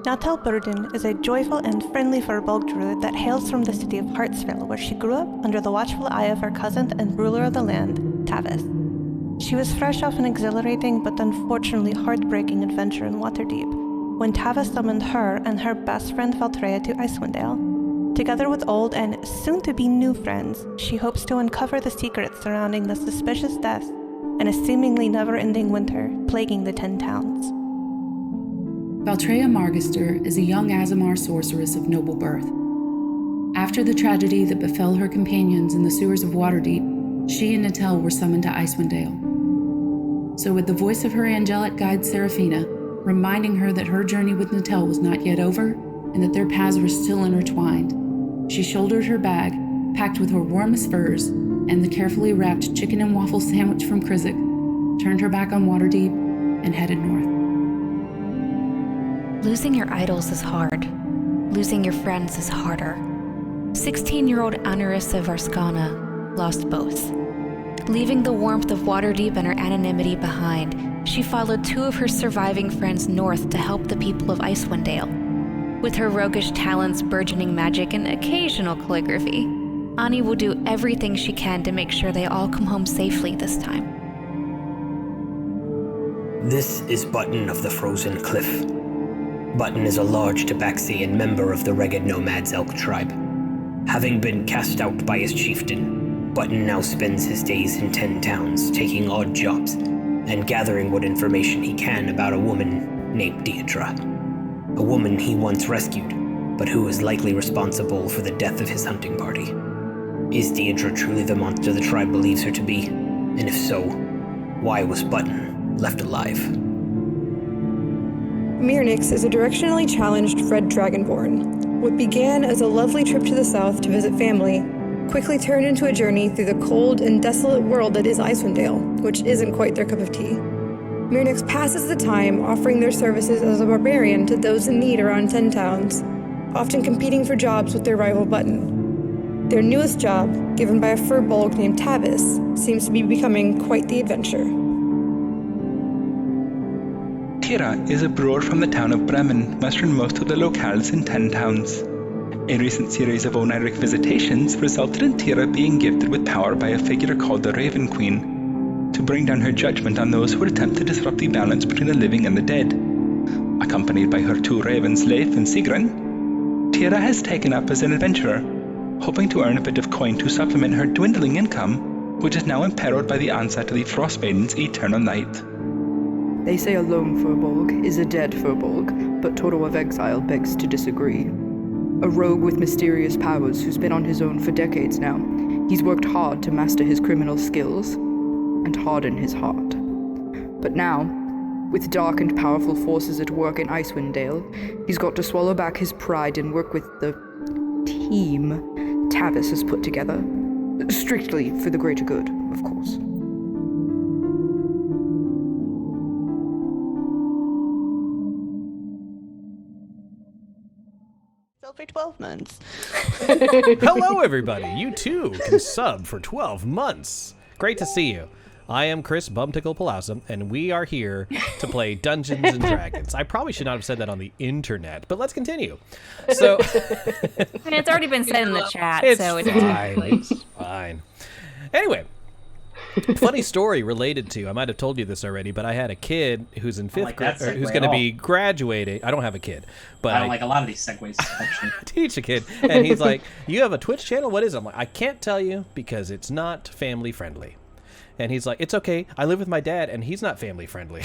Natal Burden is a joyful and friendly Firbolg druid that hails from the city of Hartsville, where she grew up under the watchful eye of her cousin and ruler of the land, Tavis. She was fresh off an exhilarating but unfortunately heartbreaking adventure in Waterdeep, when Tavis summoned her and her best friend Valtreya to Icewind Dale. Together with old and soon-to-be new friends, she hopes to uncover the secrets surrounding the suspicious deaths and a seemingly never-ending winter plaguing the 10 towns. Valtreya Margister is a young Aasimar sorceress of noble birth. After the tragedy that befell her companions in the sewers of Waterdeep, she and Natel were summoned to Icewind Dale. So with the voice of her angelic guide Seraphina, reminding her that her journey with Natel was not yet over, and that their paths were still intertwined, she shouldered her bag, packed with her warmest furs, and the carefully wrapped chicken and waffle sandwich from Krizik, turned her back on Waterdeep, and headed north. Losing your idols is hard. Losing your friends is harder. 16-year-old Anarissa Varskana lost both. Leaving the warmth of Waterdeep and her anonymity behind, she followed 2 of her surviving friends north to help the people of Icewind Dale. With her roguish talents, burgeoning magic, and occasional calligraphy, Ani will do everything she can to make sure they all come home safely this time. This is Button of the Frozen Cliff. Button is a large Tabaxian member of the Reghed Nomads Elk tribe. Having been cast out by his chieftain, Button now spends his days in 10 towns, taking odd jobs, and gathering what information he can about a woman named Deidre. A woman he once rescued, but who is likely responsible for the death of his hunting party. Is Deidre truly the monster the tribe believes her to be? And if so, why was Button left alive? Mirnix is a directionally challenged red dragonborn. What began as a lovely trip to the south to visit family quickly turned into a journey through the cold and desolate world that is Icewind Dale, which isn't quite their cup of tea. Mirnix passes the time offering their services as a barbarian to those in need around 10 towns, often competing for jobs with their rival Button. Their newest job, given by a Firbolg named Tavis, seems to be becoming quite the adventure. Tira is a brewer from the town of Bremen, westernmost of the locales in 10 towns. A recent series of Oniric visitations resulted in Tira being gifted with power by a figure called the Raven Queen, to bring down her judgment on those who would attempt to disrupt the balance between the living and the dead. Accompanied by her 2 ravens, Leif and Sigrun, Tira has taken up as an adventurer, hoping to earn a bit of coin to supplement her dwindling income, which is now imperiled by the onset of the Frostmaiden's eternal night. They say a lone Firbolg is a dead Firbolg, but Toto of Exile begs to disagree. A rogue with mysterious powers who's been on his own for decades now, he's worked hard to master his criminal skills and harden his heart. But now, with dark and powerful forces at work in Icewind Dale, he's got to swallow back his pride and work with the team Tavis has put together. Strictly for the greater good, of course. For 12 months. Hello, everybody. You too can sub for 12 months. Great to see you. I am Chris Bumtickle Palausa, and we are here to play Dungeons and Dragons. I probably should not have said that on the internet, but let's continue. So, it's already been said in the chat, so it's fine. It's fine. Anyway. Funny story related to, I might have told you this already, but I had a kid who's in 5th grade, who's going to be graduating. I don't have a kid, but I don't like a lot of these segues, actually. Teach a kid, and he's like, you have a Twitch channel? What is it? I'm like, I can't tell you because it's not family friendly. And he's like, it's okay. I live with my dad, and he's not family friendly.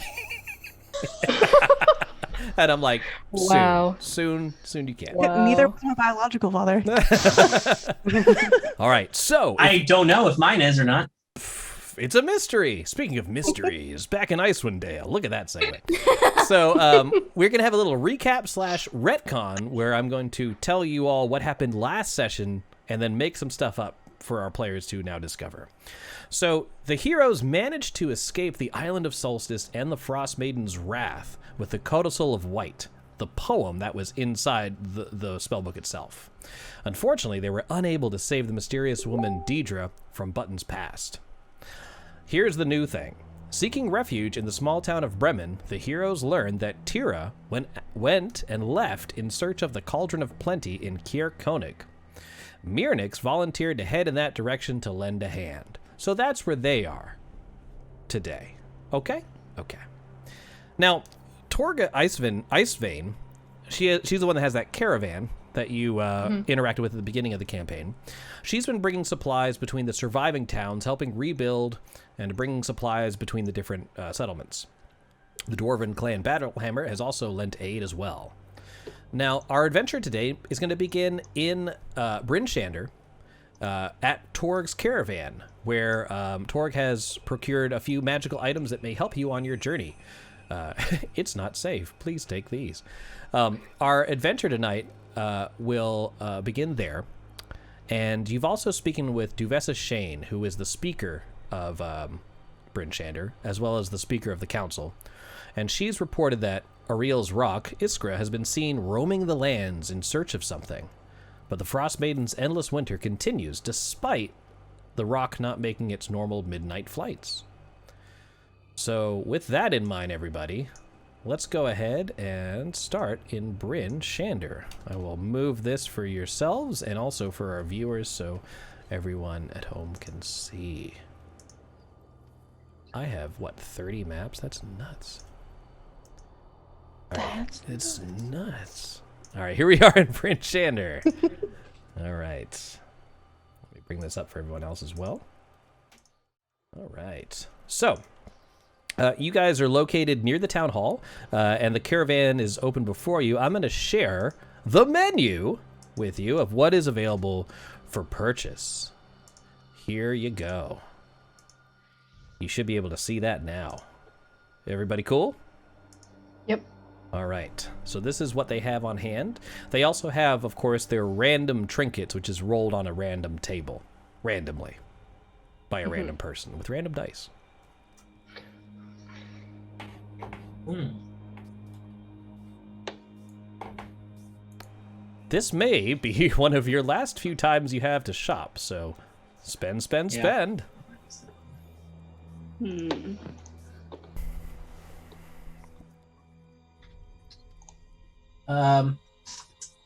And I'm like, wow. Soon you can. Wow. Neither was my biological father. All right, so. I don't know if mine is or not. It's a mystery. Speaking of mysteries, back in Icewind Dale. Look at that segue. So we're going to have a little recap / retcon where I'm going to tell you all what happened last session and then make some stuff up for our players to now discover. So the heroes managed to escape the Island of Solstice and the Frostmaiden's wrath with the Codicil of White, the poem that was inside the spellbook itself. Unfortunately, they were unable to save the mysterious woman Deidre from Button's past. Here's the new thing. Seeking refuge in the small town of Bremen, the heroes learned that Tira went and left in search of the Cauldron of Plenty in Kier Konig. Mirnix volunteered to head in that direction to lend a hand. So that's where they are today. Okay? Okay. Now, Torga Icevane, she's the one that has that caravan that you interacted with at the beginning of the campaign. She's been bringing supplies between the surviving towns, helping rebuild and bringing supplies between the different settlements. The Dwarven clan Battlehammer has also lent aid as well. Now, our adventure today is going to begin in Bryn Shander at Torg's caravan, where Torg has procured a few magical items that may help you on your journey. It's not safe. Please take these. Our adventure tonight will begin there. And you've also spoken with Duvessa Shane, who is the speaker of Bryn Shander, as well as the speaker of the council. And she's reported that Ariel's rock, Iskra, has been seen roaming the lands in search of something. But the Frostmaiden's endless winter continues, despite the rock not making its normal midnight flights. So with that in mind, everybody, let's go ahead and start in Bryn Shander. I will move this for yourselves and also for our viewers so everyone at home can see. I have, 30 maps? That's nuts. All right. It's nuts. All right, here we are in Bryn Shander. All right. Let me bring this up for everyone else as well. All right. So, you guys are located near the town hall, and the caravan is open before you. I'm going to share the menu with you of what is available for purchase. Here you go. You should be able to see that now. Everybody cool? Yep. All right. So this is what they have on hand. They also have, of course, their random trinkets, which is rolled on a random table, randomly, by a random person with random dice. This may be one of your last few times you have to shop, so spend.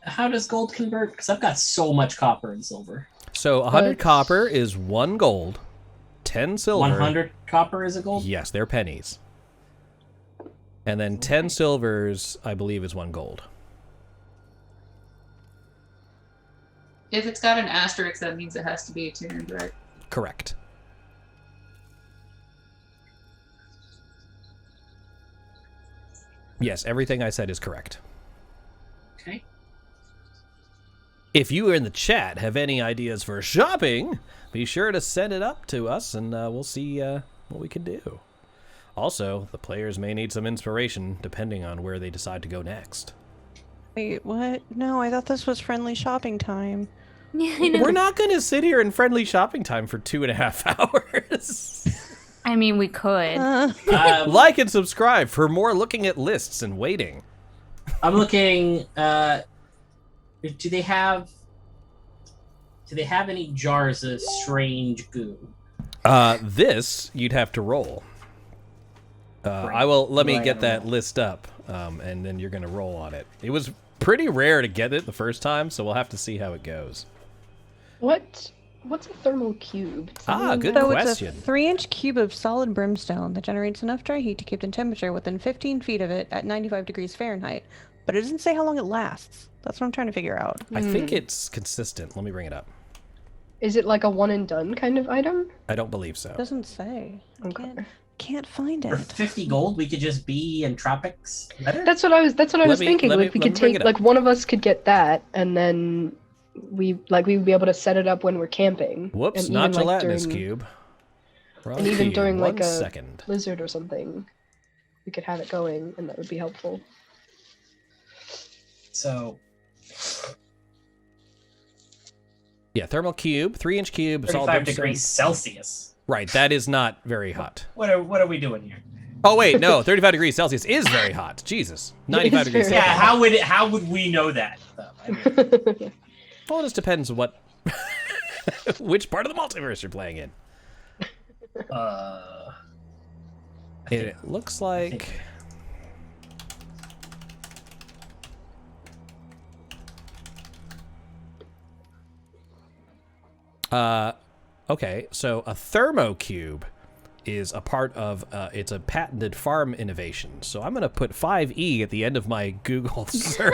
How does gold convert? Because I've got so much copper and silver. So 100 copper is 1 gold, 10 silver. 100 copper is a gold? Yes, they're pennies. And then 10 silvers, I believe, is 1 gold. If it's got an asterisk, that means it has to be attuned, right? Correct. Yes, everything I said is correct. Okay. If you in the chat have any ideas for shopping, be sure to send it up to us, and we'll see what we can do. Also, the players may need some inspiration depending on where they decide to go next. Wait, what? No, I thought this was friendly shopping time. Yeah, I know. We're not going to sit here in friendly shopping time for 2.5 hours. I mean, we could. Like and subscribe for more looking at lists and waiting. I'm looking. Do they have any jars of strange goo? This you'd have to roll. I will let me get that list up, and then you're going to roll on it. It was pretty rare to get it the first time, so we'll have to see how it goes. What's a thermal cube? Good So question. it's a 3-inch cube of solid brimstone that generates enough dry heat to keep the temperature within 15 feet of it at 95 degrees Fahrenheit. But it doesn't say how long it lasts. That's what I'm trying to figure out. I think it's consistent. Let me bring it up. Is it like a one and done kind of item? I don't believe so. It doesn't say. Okay. Can't find For it. 50 gold, we could just be in tropics. Better? That's what I was thinking. Like we could take like one of us could get that, and then we would be able to set it up when we're camping. Whoops, and not even, gelatinous cube. Wrong and even cube. during like 1 a second. blizzard or something, we could have it going, and that would be helpful. So, yeah, thermal cube, 3-inch cube, solid 35 brimstone. degrees Celsius. Right, that is not very hot. What are we doing here? Oh wait, no, 35 degrees Celsius is very hot. Jesus, 95 degrees Yeah, Celsius. how would we know that? Though? I mean, Well, it just depends what, which part of the multiverse you're playing in. It looks like... Okay, so a thermocube is a part of, it's a patented farm innovation. So I'm going to put 5E at the end of my Google search.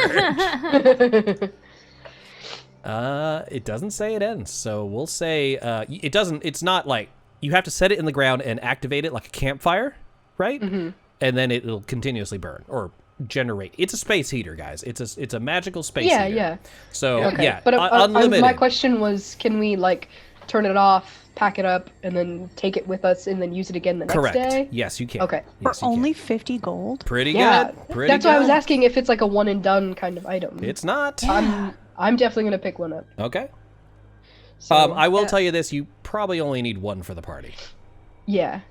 It doesn't say it ends, so we'll say, it's not like, you have to set it in the ground and activate it like a campfire, right? Mm-hmm. And then it'll continuously burn, or generate. It's a space heater, guys. It's a magical space heater. Yeah. So, okay. yeah, but unlimited. My question was, can we, like, turn it off, pack it up, and then take it with us, and then use it again the next day? Yes, you can. Okay. For only 50 gold? Pretty good. Pretty That's good. why I was asking if it's like a one and done kind of item. It's not. I'm definitely gonna pick one up. Okay. So, I will tell you this: you probably only need one for the party. Yeah,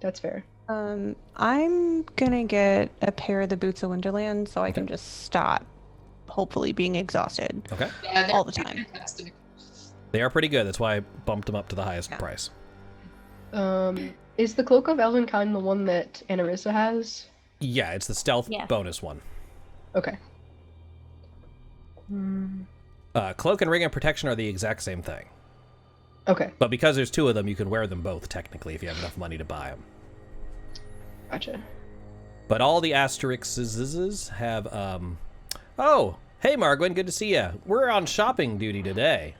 that's fair. I'm gonna get a pair of the Boots of Wonderland so I can just stop, hopefully being exhausted. Okay. Yeah, all the time. Fantastic. They are pretty good. That's why I bumped them up to the highest price. Is the Cloak of Elvenkind the one that Anarissa has? Yeah, it's the stealth bonus one. Okay. Cloak and Ring of Protection are the exact same thing. Okay. But because there's two of them, you can wear them both, technically, if you have enough money to buy them. Gotcha. But all the asterisks have, Oh! Hey, Margwin, good to see ya. We're on shopping duty today.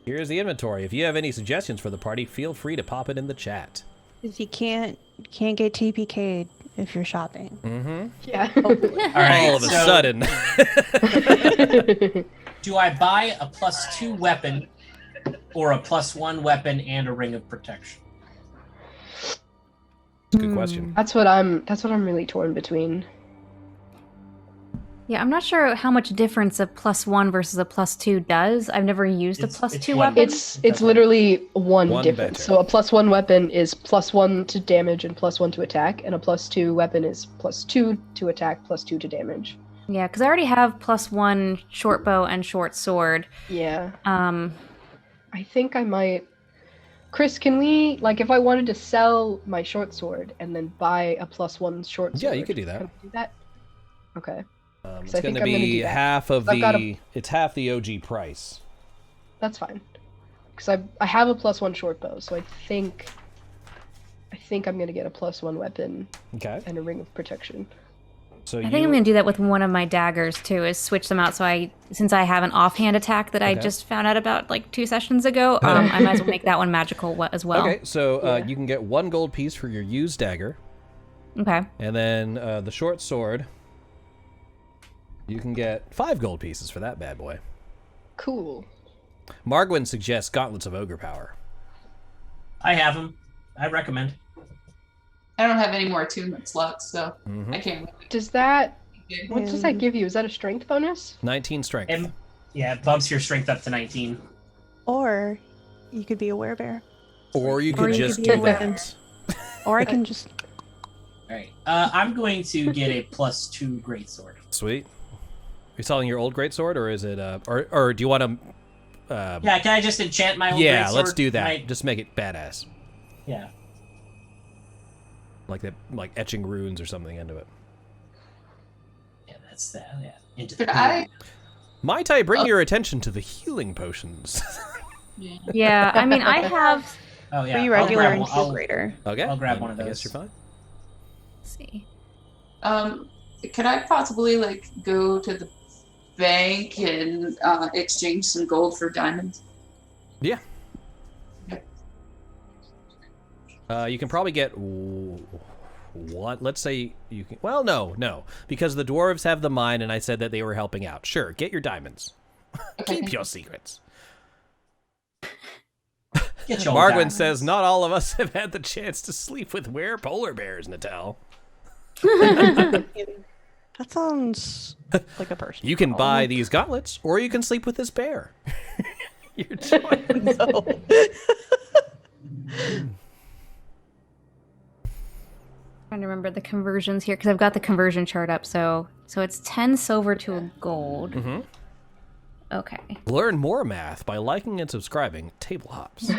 Here's the inventory. If you have any suggestions for the party, feel free to pop it in the chat. Because you can't get TPK'd if you're shopping. Mm-hmm. Yeah. All of a sudden. Do I buy a +2 weapon or a +1 weapon and a Ring of Protection? That's a good question. That's what I'm really torn between. Yeah, I'm not sure how much difference a +1 versus a +2 does. I've never used a +2 weapon. It's literally one difference. better. So a +1 weapon is +1 to damage and +1 to attack, and a +2 weapon is +2 to attack, +2 to damage. Yeah, because I already have +1 short bow and short sword. Yeah. I think I might. Chris, can we, like, if I wanted to sell my short sword and then buy a +1 short sword? Yeah, you could do that. Can I do that? Okay. It's going to be half of it's half the OG price. That's fine. Because I have a +1 short bow, so I think I'm going to get a +1 weapon. Okay. And a Ring of Protection. So I think I'm going to do that with one of my daggers too, is switch them out. So since I have an offhand attack that I just found out about like 2 sessions ago, I might as well make that one magical as well. Okay, so you can get 1 gold piece for your used dagger. Okay. And then the short sword, you can get 5 gold pieces for that bad boy. Cool. Margwin suggests Gauntlets of Ogre Power. I have them. I recommend. I don't have any more attunement slots, so I can't. Does that? What does that give you? Is that a strength bonus? 19 strength. Yeah, it bumps your strength up to 19. Or you could be a werebear. Or you could just do that. Or I can just. All right. I'm going to get a +2 greatsword. Sweet. Are you selling your old greatsword, or is it or do you want to? Yeah, can I just enchant my old greatsword? Yeah, let's do that. Just make it badass. Yeah. Like that, like etching runes or something into it. Yeah, that's that. Yeah. Into Could the I? Might I bring your attention to the healing potions? Yeah, I mean, I have. Oh yeah. 3 regular and 2 greater. Okay. I'll grab one of those. I guess you're fine. Let's see. Could I possibly like go to the bank and exchange some gold for diamonds? Yeah. You can probably get what? Let's say you can. Well, no, because the dwarves have the mine, and I said that they were helping out. Sure, get your diamonds. Keep your secrets. Get your Margwin diamonds. says, "Not all of us have had the chance to sleep with polar bears, Natal." That sounds like a person. You can buy these gauntlets, or you can sleep with this bear. Your choice. No. Trying to remember the conversions here because I've got the conversion chart up. So it's 10 silver to a gold. Mm-hmm. Okay. Learn more math by liking and subscribing. Table Hops.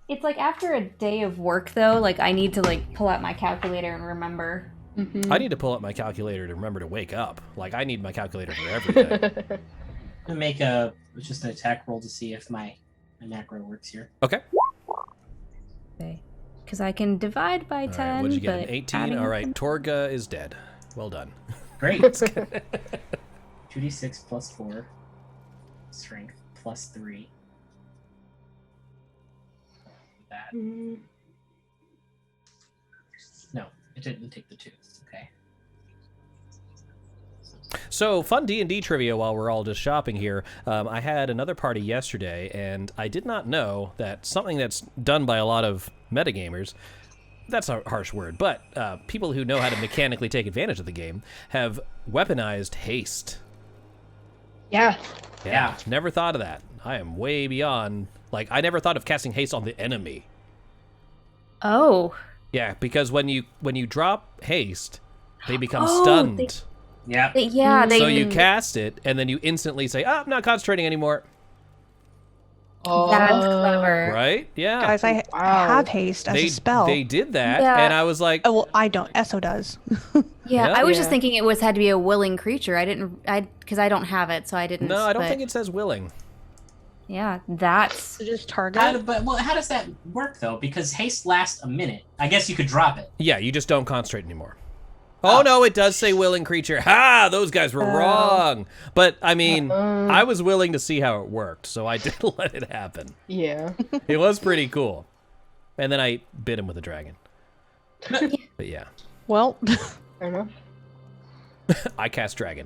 It's like after a day of work, though, like I need to like pull out my calculator and remember. I need to pull up my calculator to remember to wake up. Like, I need my calculator for everything. I'm gonna make just an attack roll to see if my macro works here. Okay. Okay. Because I can divide by 10. Right, what did you get? An but 18? adding All right, them- Torga is dead. Well done. Great. 2d6 plus 4. Strength plus 3. That. No, it didn't take the 2. Okay. So, fun D&D trivia while we're all just shopping here. I had another party yesterday, and I did not know that something that's done by a lot of metagamers, that's a harsh word, but people who know how to mechanically take advantage of the game have weaponized haste. Yeah. Yeah. Never thought of that. I am way beyond. Like, I never thought of casting haste on the enemy. Oh. Yeah, because when you drop haste, they become stunned. Yeah. So you cast it, and then you instantly say, I'm not concentrating anymore. That's clever. Right? Yeah. Guys, I have haste as a spell. They did that, Yeah. and I was like... Oh, well, I don't. Esso does. Yeah, Yeah. I was just thinking it had to be a willing creature. Because I don't have it, so I didn't. No, I don't but- think it says willing. Yeah, that's just target. How does that work, though? Because haste lasts a minute. I guess you could drop it. Yeah, you just don't concentrate anymore. Oh, no, it does say willing creature. Ha! Those guys were wrong. But, I mean, I was willing to see how it worked, so I did let it happen. Yeah. It was pretty cool. And then I bit him with a dragon. But yeah. Well, Fair enough. I cast dragon.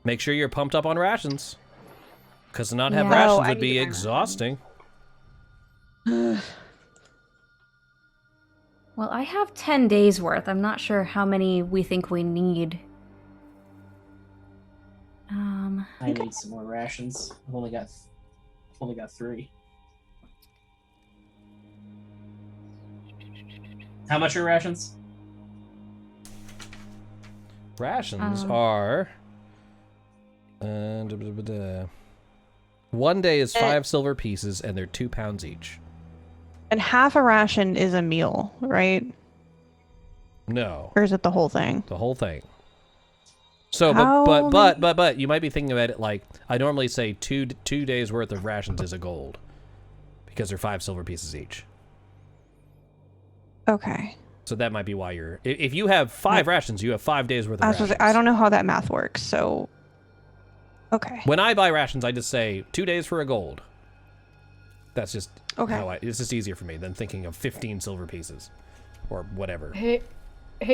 Make sure you're pumped up on rations. Because to not have Yeah. rations I would need be to- exhausting. well. I have 10 days worth. I'm not sure how many we think we need. I need some more rations. I've only got 3. How much are rations? Rations are... 1 day is 5 silver pieces, and they're 2 pounds each. and half a ration is a meal, right? No. Or is it the whole thing? The whole thing. So, How but you might be thinking about it like, I normally say two days worth of rations is a gold. Because they're 5 silver pieces each. Okay. So that might be why you're... If you have 5 rations, you have 5 days worth of rations. I don't know how that math works, so... Okay. When I buy rations, I just say 2 days for a gold. That's just how it's just easier for me than thinking of 15 silver pieces. Or whatever. Hey,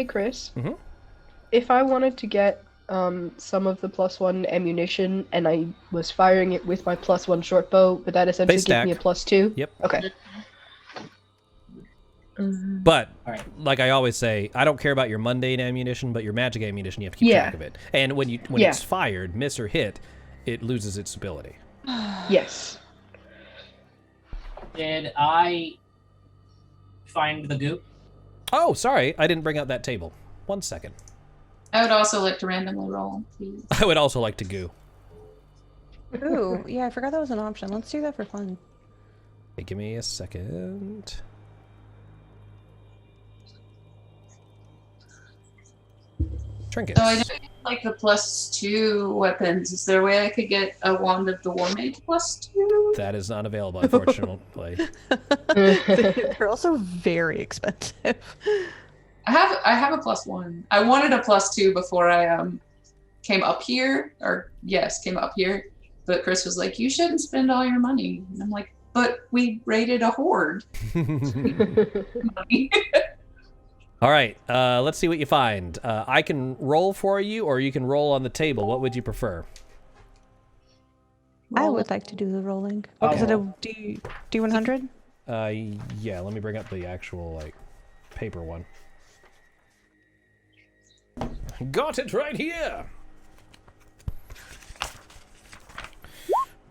Chris. Mm-hmm. If I wanted to get some of the +1 ammunition and I was firing it with my +1 short bow, would that essentially give me a +2? Yep. Okay. But, like I always say, I don't care about your mundane ammunition, but your magic ammunition, you have to keep track of it. And when it's fired, miss or hit, it loses its ability. Yes. Did I find the goop? Oh, sorry. I didn't bring out that table. 1 second. I would also like to randomly roll, please. I would also like to goo. Ooh, yeah, I forgot that was an option. Let's do that for fun. Hey, give me a second. Trinkets. So I don't like the +2 weapons. Is there a way I could get a Wand of the War Mage +2? That is not available, unfortunately. They're also very expensive. I have a +1. I wanted a +2 before I came up here. But Chris was like, "You shouldn't spend all your money." And I'm like, "But we raided a horde." All right, let's see what you find. I can roll for you, or you can roll on the table. What would you prefer? I would like to do the rolling. Is it a D100? Yeah, let me bring up the actual, paper one. Got it right here!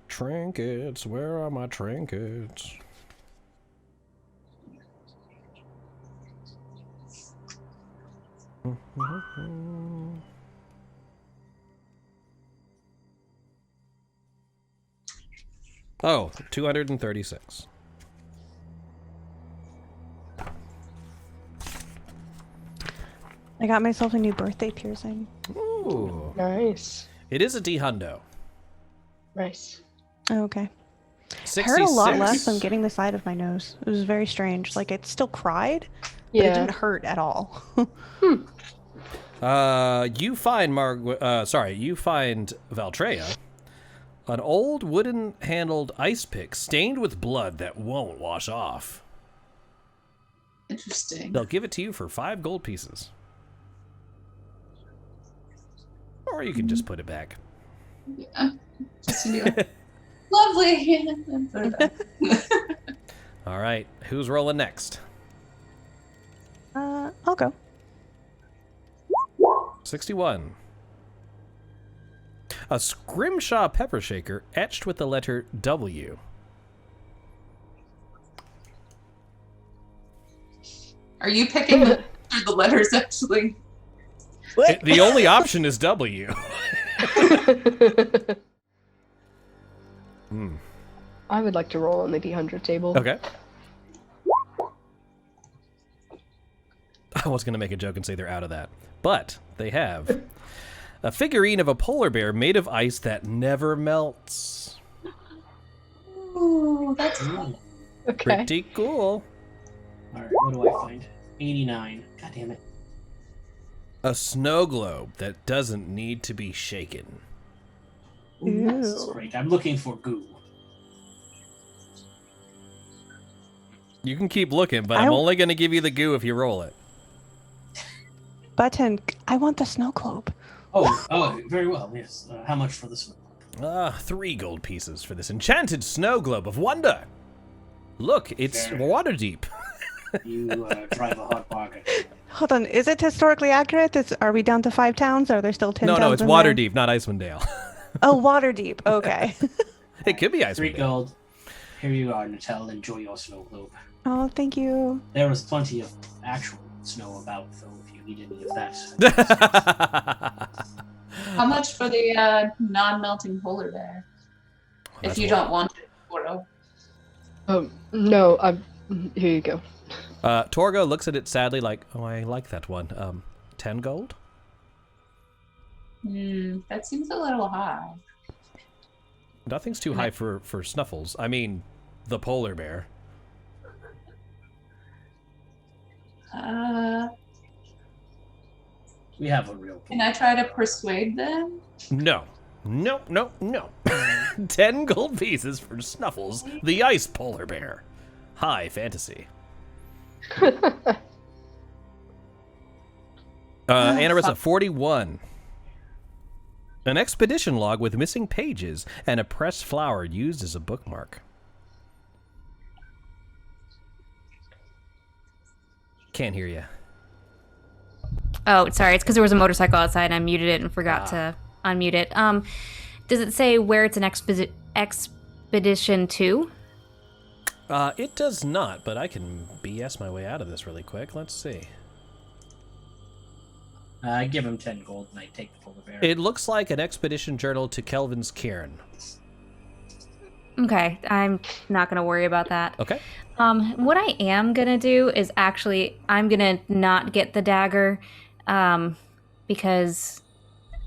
Trinkets, where are my trinkets? Oh, 236. I got myself a new birthday piercing. Ooh. Nice. It is a D hundo. Nice. Oh, okay. 66. Hurt a lot less than getting the side of my nose. It was very strange. Like, it still cried, but it didn't hurt at all. You find you find Valtreya, an old wooden-handled ice pick stained with blood that won't wash off. Interesting. They'll give it to you for 5 gold pieces. Or you can just put it back. Yeah. Just to be like, lovely. And put it back. All right, who's rolling next? I'll go. 61. A scrimshaw pepper shaker etched with the letter W. Are you picking the letters actually? The only option is W. I would like to roll on the D100 table. Okay. I was going to make a joke and say they're out of that. But they have a figurine of a polar bear made of ice that never melts. Ooh, that's cool. Okay. Pretty cool. Alright, what do I find? 89. God damn it. A snow globe that doesn't need to be shaken. Ooh, that's great. I'm looking for goo. You can keep looking, but I'm only going to give you the goo if you roll it. Button, I want the snow globe. Oh, very well, yes. How much for this one? 3 gold pieces for this enchanted snow globe of wonder. Look, it's water deep. You drive a hot bargain. Hold on, is it historically accurate? Are we down to 5 towns? Or are there still 10 towns? No, it's in water there? deep, not Icewind Dale. Oh, water deep. Okay. It could be Icewind 3 Dale. gold. Here you are, Natal. Enjoy your snow globe. Oh, thank you. There was plenty of actual snow about, though, if you need any of that. How much for the non-melting polar bear? If you don't want it, Toro. No, here you go. Torgo looks at it sadly like, oh, I like that one. 10 gold? That seems a little high. Nothing's too high for Snuffles. I mean, the polar bear. We have a real Can I try to persuade them? No. 10 gold pieces for Snuffles, the ice polar bear. High fantasy. Anarissa, 41. An expedition log with missing pages and a pressed flower used as a bookmark. Can't hear you. Oh, sorry. It's because there was a motorcycle outside and I muted it and forgot to unmute it. Does it say where it's an expedition to? It does not, but I can BS my way out of this really quick. Let's see. I give him 10 gold and I take the polar bear. It looks like an expedition journal to Kelvin's cairn. Okay, I'm not going to worry about that. Okay. What I am going to do is actually, I'm going to not get the dagger because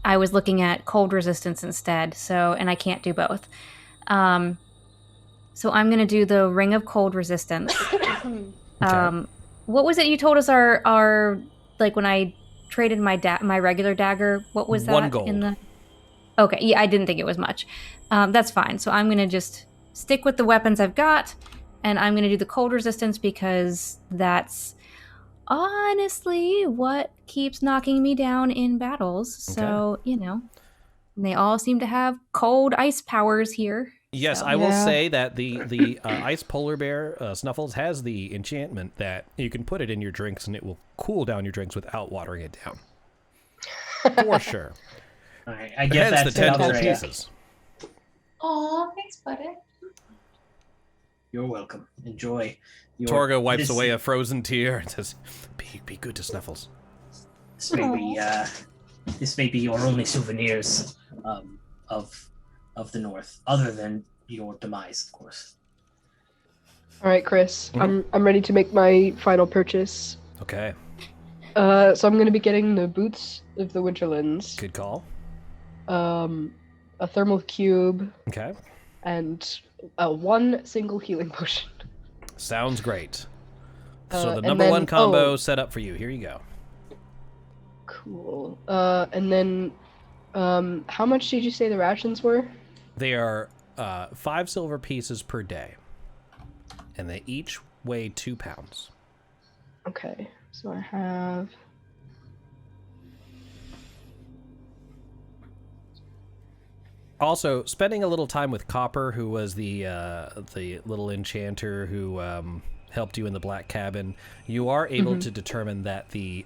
I was looking at cold resistance instead, and I can't do both. So I'm going to do the Ring of Cold Resistance. Okay. What was it you told us our like when I traded my regular dagger, what was that? 1 gold. In the... Okay, yeah, I didn't think it was much. That's fine. So I'm going to just stick with the weapons I've got, and I'm going to do the cold resistance because that's honestly what keeps knocking me down in battles. So, they all seem to have cold ice powers here. Yes, so. I will say that the ice polar bear, Snuffles, has the enchantment that you can put it in your drinks and it will cool down your drinks without watering it down. For sure. All right, I get that. Hence the 10 gold pieces. Aw, thanks, buddy. You're welcome. Enjoy. Torgo wipes away a frozen tear and says, "Be good to Snuffles." This may be your only souvenirs of the North, other than your demise, of course. All right, Chris. I'm ready to make my final purchase. Okay. So I'm going to be getting the boots of the Winterlands. Good call. A thermal cube. Okay. And one single healing potion. Sounds great. So the and number then- one combo set up for you. Here you go. Cool. And then, how much did you say the rations were? They are 5 silver pieces per day, and they each weigh 2 pounds. Okay, so I have. Also, spending a little time with Copper, who was the little enchanter who helped you in the Black Cabin, you are able to determine that the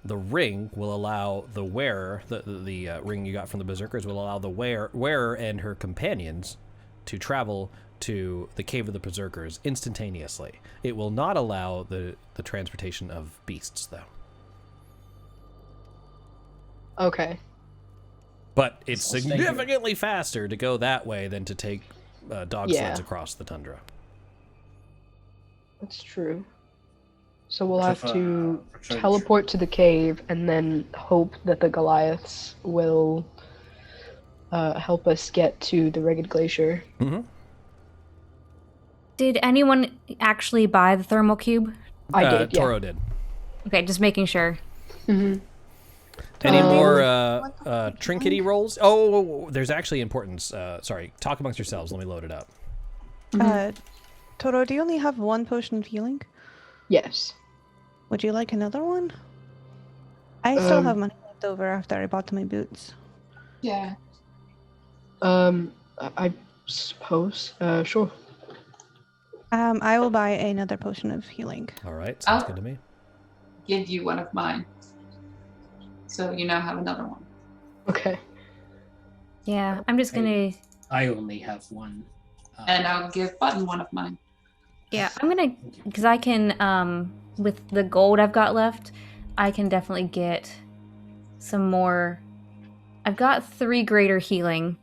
ring will allow the wearer, the ring you got from the Berserkers, will allow the wearer and her companions to travel to the Cave of the Berserkers instantaneously. It will not allow the transportation of beasts, though. Okay. But it's significantly faster to go that way than to take dog sleds across the tundra. That's true. So we'll have to teleport to the cave and then hope that the Goliaths will help us get to the Reghed Glacier. Mm-hmm. Did anyone actually buy the thermal cube? I did, Toro did. Okay, just making sure. Mm-hmm. Any more trinkety rolls? Oh, there's actually importance. Sorry, talk amongst yourselves. Let me load it up. Toro, do you only have one potion of healing? Yes. Would you like another one? I still have money left over after I bought my boots. Yeah. I suppose. Sure. I will buy another potion of healing. All right, sounds good to me. Give you one of mine. So you now have another one. Okay. Yeah, I'm just gonna. I only have one. And I'll give Button one of mine. Yeah, I'm gonna, because I can, with the gold I've got left, I can definitely get some more. I've got 3 greater healing.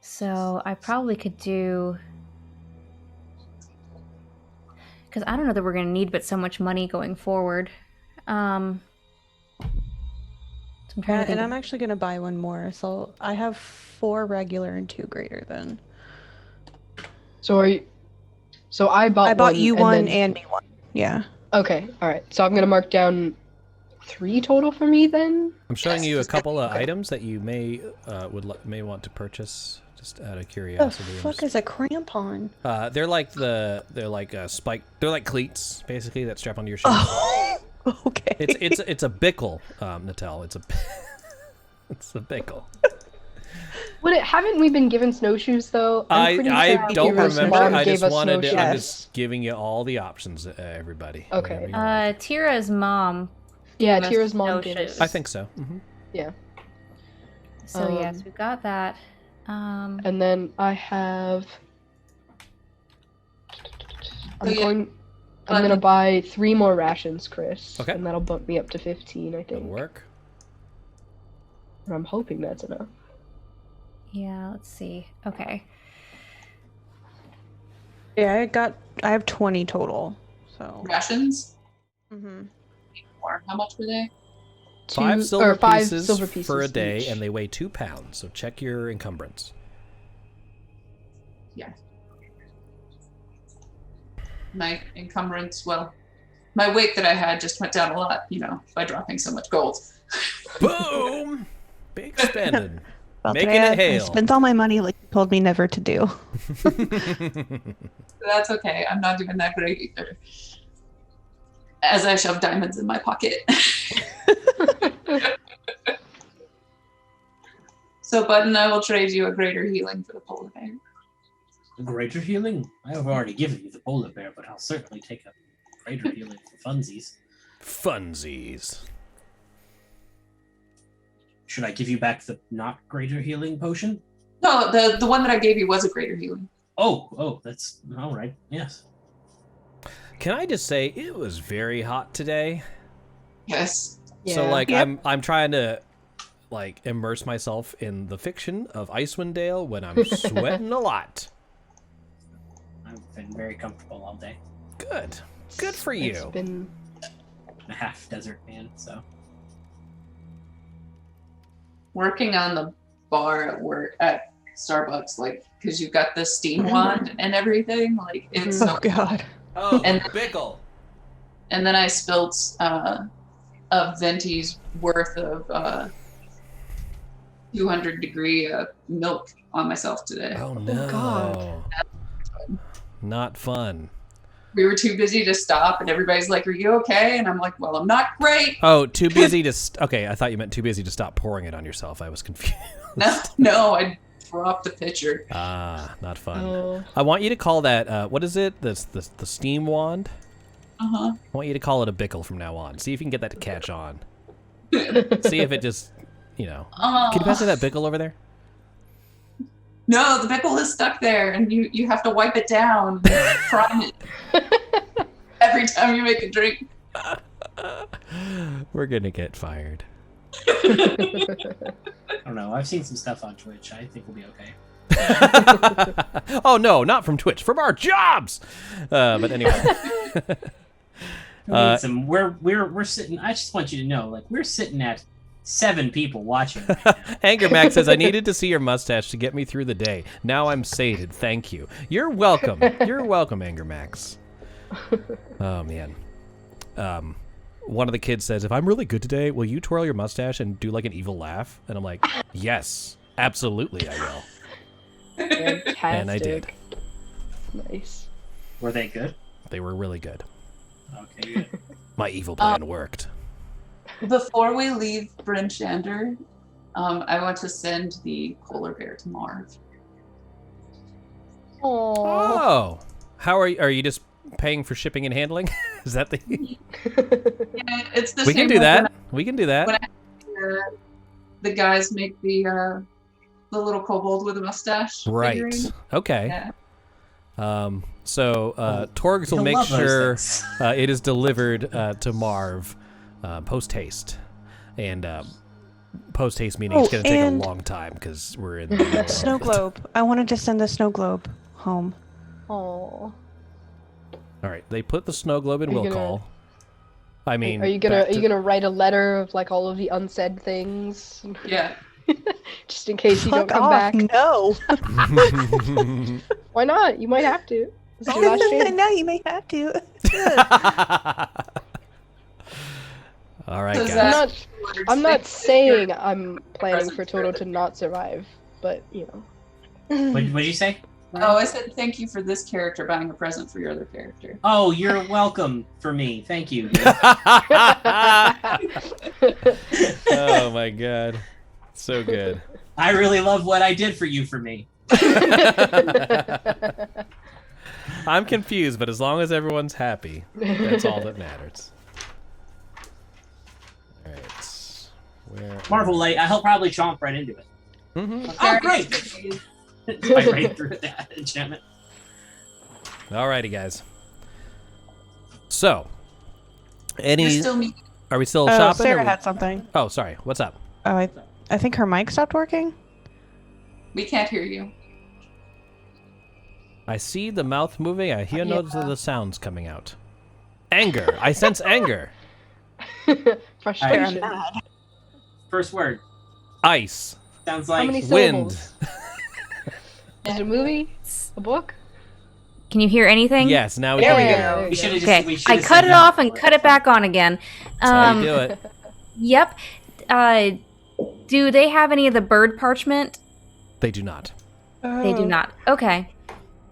So I probably could do, because I don't know that we're gonna need but so much money going forward. So I'm trying to think. And I'm actually gonna buy one more, so I have 4 regular and 2 greater then. So are you? So I bought one you one then... and me one. Yeah. Okay. All right. So I'm gonna mark down 3 total for me then. I'm showing you a couple of items that you may want to purchase, just out of curiosity. The fuck is a crampon? They're like spike. They're like cleats, basically, that strap onto your shoes. Oh, okay. It's a bickle, Natel. It's a bickle. Haven't we been given snowshoes though? I don't remember. I just wanted to. I'm just giving you all the options, everybody. Okay. Tira's mom. Yeah, Tira's mom gave us. I think so. Mm-hmm. Yeah. So yes, we've got that. And then I have. I'm gonna buy 3 more rations, Chris. Okay. And that'll bump me up to 15, I think. That'll work. And I'm hoping that's enough. Yeah, let's see. Okay. Yeah, I have 20 total. So Rations? Mm-hmm. Or how much were they? 5 silver pieces silver pieces for a day, each. and they weigh 2 pounds. So check your encumbrance. Yeah. My encumbrance, well, my weight that I had just went down a lot, by dropping so much gold. Boom! Big spending. Well, Making it I hail. spent all my money like you told me never to do. That's okay. I'm not doing that great either. As I shove diamonds in my pocket. So, Button, I will trade you a greater healing for the polar bear. Greater healing? I have already given you the polar bear, but I'll certainly take a greater healing for funsies. Funsies. Should I give you back the not greater healing potion? No, the one that I gave you was a greater healing. Oh, that's all right. Yes. Can I just say it was very hot today? Yes. So Yeah. I'm trying to like immerse myself in the fiction of Icewind Dale when I'm sweating a lot. I've been very comfortable all day. Good. Good for you. It's been I'm a half desert man, so. Working on the bar at work at Starbucks, like, because you've got the steam wand and everything, like, it's so. Oh God. Oh, And- Bickle. And then I spilled a venti's worth of 200-degree milk on myself today. Oh no. God. Not fun. We were too busy to stop, and everybody's like, "Are you okay?" And I'm like, "Well, I'm not great." Oh, too busy to... Okay, I thought you meant too busy to stop pouring it on yourself. I was confused. No, I dropped the pitcher. Ah, not fun. Oh. I want you to call that... what is it? The steam wand? Uh-huh. I want you to call it a Bickle from now on. See if you can get that to catch on. See if it just, you know... Can you pass me that Bickle over there? No, the pickle is stuck there, and you have to wipe it down and prime it every time you make a drink. We're gonna get fired. I don't know. I've seen some stuff on Twitch. I think we'll be okay. Oh no, not from Twitch, from our jobs. But anyway, We're sitting. I just want you to know, like, we're sitting at 7 people watching right now. Anger Max says, "I needed to see your mustache to get me through the day. Now I'm sated. Thank you. You're welcome. You're welcome, Anger Max." Oh man. One of the kids says, "If I'm really good today, will you twirl your mustache and do like an evil laugh?" And I'm like, "Yes, absolutely, I will." Fantastic. And I did. Nice. Were they good? They were really good. Okay, good. My evil plan worked. Before we leave Bryn Shander, I want to send the polar bear to Marv. Oh, how are you? Are you just paying for shipping and handling? Is that the? Yeah, it's the We same can do one that. We can do that. when the guys make the little kobold with a mustache. Right. figurine. Okay. Yeah. So Torgs will You'll make love those sure things. it is delivered to Marv post haste, and post haste meaning it's Oh, going to take a and- long time because we're in the middle of Snow it. globe. I wanted to send the snow globe home. Oh. All right, they put the snow globe in Are you will gonna- call. I mean, Are you gonna write a letter of like all of the unsaid things? Yeah. Just in case you don't Fuck come off. back. No. Why not? You might have to. This is your last I chance. know you may have to. All right, Does guys. that- I'm not saying I'm planning for Toto to not survive, but you know. What did you say? Oh, I said thank you for this character buying a present for your other character. Oh, you're welcome for me. Thank you. Oh my god, so good. I really love what I did for you for me. I'm confused, but as long as everyone's happy, that's all that matters. All right. Where? Marvel Light, he'll probably chomp right into it. Mm-hmm. Oh, great! Spike right through that enchantment. Alrighty, guys. So, You're any? still meeting. Are we still Oh, shopping? Sarah or we- had something. Oh, sorry. What's up? Oh, I think her mic stopped working. We can't hear you. I see the mouth moving. I hear Yeah. notes of the sounds coming out. Anger. I sense anger. Frustration. First word. Ice. Sounds How like many Wind. syllables? Is it a movie? A book? Can you hear anything? Yes. Now we There can we hear. go. we should have just. Okay, We I should've cut said it no off and before. cut it back on again. That's how you do it. Yep. Do they have any of the bird parchment? They do not. They do not. Okay.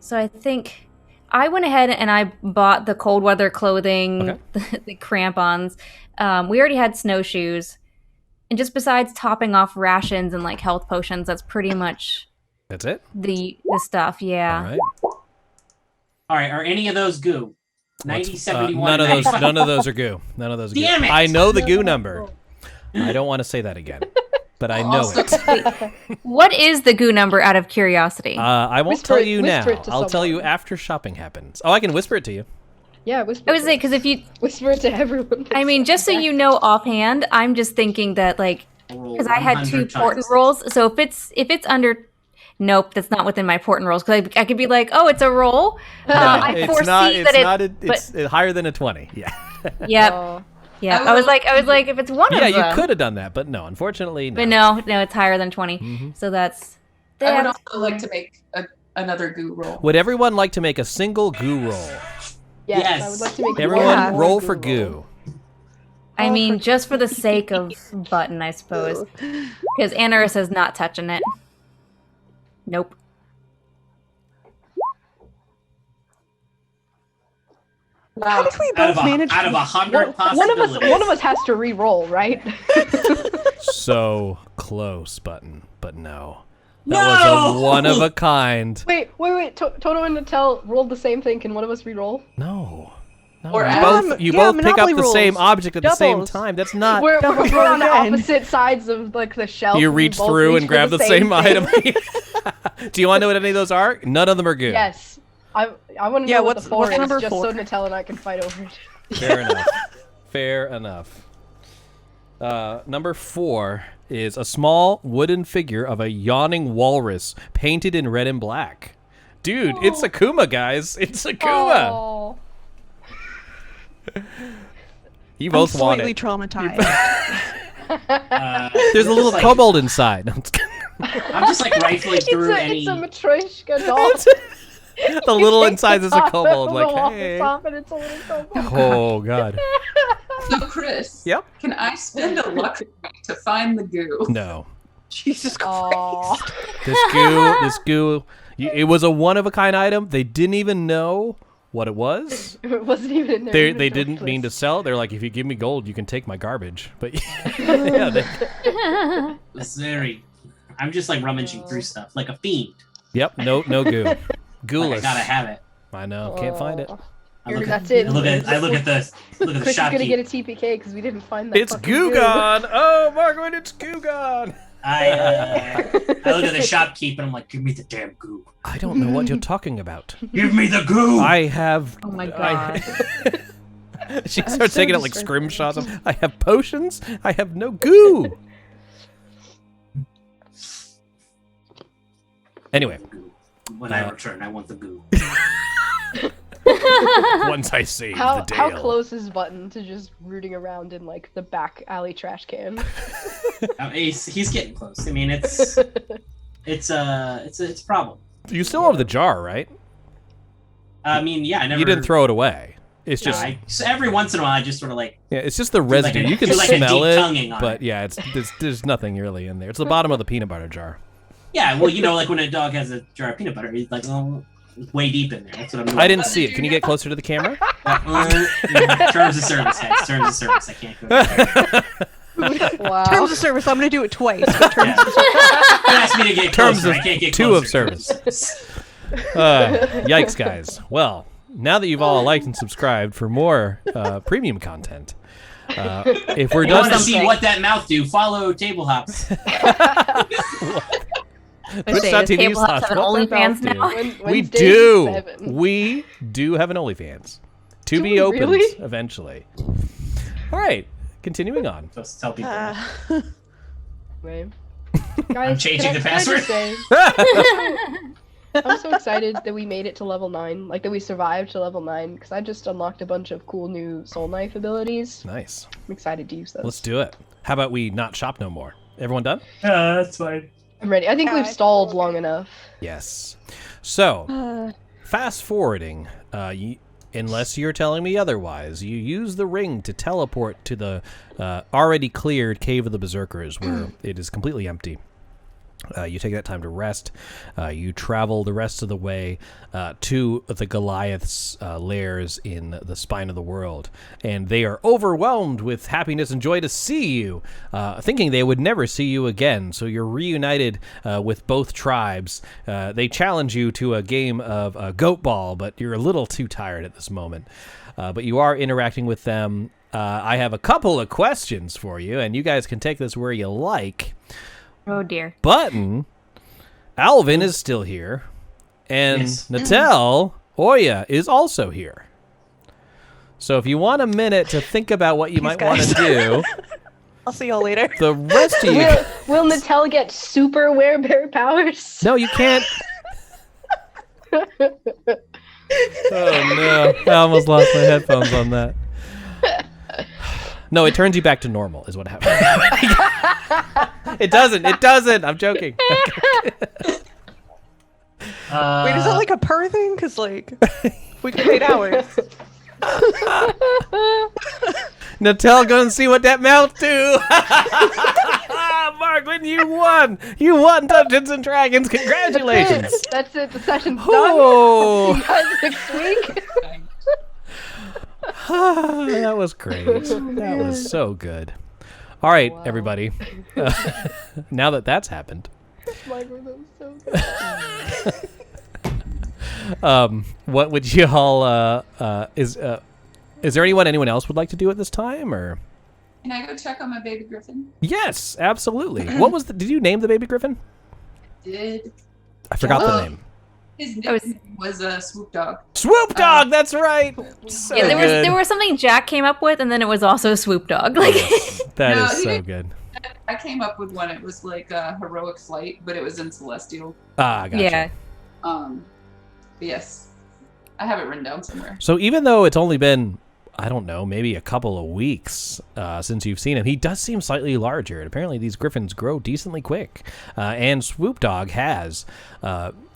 So I think I went ahead and I bought the cold weather clothing, the crampons. We already had snowshoes. And just besides topping off rations and like health potions, that's pretty much That's it. the stuff. Yeah. All right. All right. Are any of those goo? 90, 71. None of those. 95. None of those are goo. None of those are goo. Damn it! I know the goo number. I don't want to say that again, but I know Also- it. What is the goo number out of curiosity? I won't Whisper tell it- you now. whisper it to I'll tell you someone. after shopping happens. Oh, I can whisper it to you. Yeah, whisper. I would it. say, because if you, Whisper it to everyone. I mean, just so you know offhand, I'm just thinking that like Because I had 2 portent rolls. So if it's under, nope, that's not within my portent rolls. Because I could be like, oh, it's a roll. I foresee it's higher than a 20. Yeah. Yep. Yeah. I was like, if it's one of them. Yeah, you could have done that, but no, unfortunately, no. But no, it's higher than 20. Mm-hmm. So that's. I would also like to make another goo roll. Would everyone like to make a single goo roll? Yes. I would like to make everyone roll for goo. I mean, just for the sake of Button, I suppose. Because Anaris is not touching it. Nope. Wow. How did we both manage? Out of 100 possibilities. One of us has to re-roll, right? So close, Button, but no. That was a one of a kind. Wait. Toto and Natel rolled the same thing. Can one of us re-roll? No. Or you both pick up the rules. same object at the same Doubles. time. That's not. We're on the opposite sides of like the shelf. You reach through and grab the same item. Do you want to know what any of those are? None of them are good. Yes. I want to know what the 4 is, number just 4? so Natel and I can fight over it. Fair enough. Number 4 is a small wooden figure of a yawning walrus painted in red and black. Dude, it's Akuma, guys. It's Akuma. Oh. You both want it. Completely traumatized. There's a little kobold inside. I'm just like rifling through It's a Matryoshka doll. The little inside is a kobold. The Like, wall hey. is off and it's a little kobold. Oh, God. So, Chris. Yep. Can I spend a luck point to find the goo? No. Jesus Christ. This goo, it was a one-of-a-kind item. They didn't even know what it was. It wasn't even in there. They didn't mean to sell it. They're like, if you give me gold, you can take my garbage. But yeah, That's very. I'm just like rummaging through stuff like a fiend. Yep, no goo. Ghoulless. Like I gotta have it. I know, can't find it. That's it. I look at the Chris is shopkeep. gonna get a TPK because we didn't find that. It's goo gone. Oh, Margaret, it's goo gone. I look at the shopkeep and I'm like, give me the damn goo. I don't know what you're talking about. Give me the goo. I have. Oh my God. She starts taking it like scrimshaws. I have potions. I have no goo. Anyway. When I return, I want the goo. Once I save How the Dale. how close is Button to just rooting around in like the back alley trash can? He's getting close. I mean, it's a problem. You still have the jar, right? I mean, yeah, I never. You didn't throw it away. It's just so every once in a while, I just sort of like. Yeah, it's just the residue. You can do like a smell deep tonguing it, on but it. yeah, there's nothing really in there. It's the bottom of the peanut butter jar. Yeah, well, like when a dog has a jar of peanut butter, he's like, oh, it's way deep in there. That's what I'm doing. I didn't see it. Can you get closer to the camera? Terms of service, guys. Terms of service. I can't go there. Wow. Terms of service. I'm going to do it twice. Yeah. You asked me to get closer. Terms of I can't get 2 closer. of service. Yikes, guys. Well, now that you've all liked and subscribed for more premium content, if we're you done want to see what that mouth do, follow Table Hops. Twitch.tv/. Have an OnlyFans now. We do. We do have an OnlyFans. To be opened eventually. All right. Continuing on. Just tell people. Right. I'm changing the password. I'm so excited that we made it to level 9, like that we survived to level 9, because I just unlocked a bunch of cool new soul knife abilities. Nice. I'm excited to use those. Let's do it. How about we not shop no more? Everyone done? Yeah, that's fine. I'm ready. I think we've stalled long enough. Yes. So, fast forwarding, unless you're telling me otherwise, you use the ring to teleport to the already cleared Cave of the Berserkers, where it is completely empty. You take that time to rest. You travel the rest of the way to the Goliath's lairs in the spine of the world. And they are overwhelmed with happiness and joy to see you, thinking they would never see you again. So you're reunited with both tribes. They challenge you to a game of goat ball, but you're a little too tired at this moment. But you are interacting with them. I have a couple of questions for you, and you guys can take this where you like. Oh dear. Button, Alvin is still here, and Yes. Natel, Oya is also here. So if you want a minute to think about what you might want to do, I'll see y'all later. The rest of you. Will Natel get super werebear powers? No, you can't. Oh no! I almost lost my headphones on that. No, it turns you back to normal, is what happens. It doesn't. It doesn't. I'm joking. Wait, is that like a per thing? Because like, we get 8 hours. Natel, go and see what that mouth do. Marklin, you won. You won Dungeons and Dragons. Congratulations. That's it. The session's Oh. done. See you guys next week. That was great. That was so good. All right, everybody. Now that that's happened. What would you all is there anyone else would like to do at this time, or? Can I go check on my baby griffin? Yes, absolutely. What was did you name the baby griffin? Did. I forgot the name. His name was a Swoop Dog. Swoop Dog, that's right. So Yeah, good. there was something Jack came up with, and then it was also Swoop Dog. Like That No, is he so didn't- good. I came up with one. It was like a heroic flight, but it was in Celestial. Ah, gotcha. yeah. But yes, I have it written down somewhere. So even though it's only been, I don't know, maybe a couple of weeks since you've seen him, he does seem slightly larger. And apparently these griffins grow decently quick. And Swoop Dog has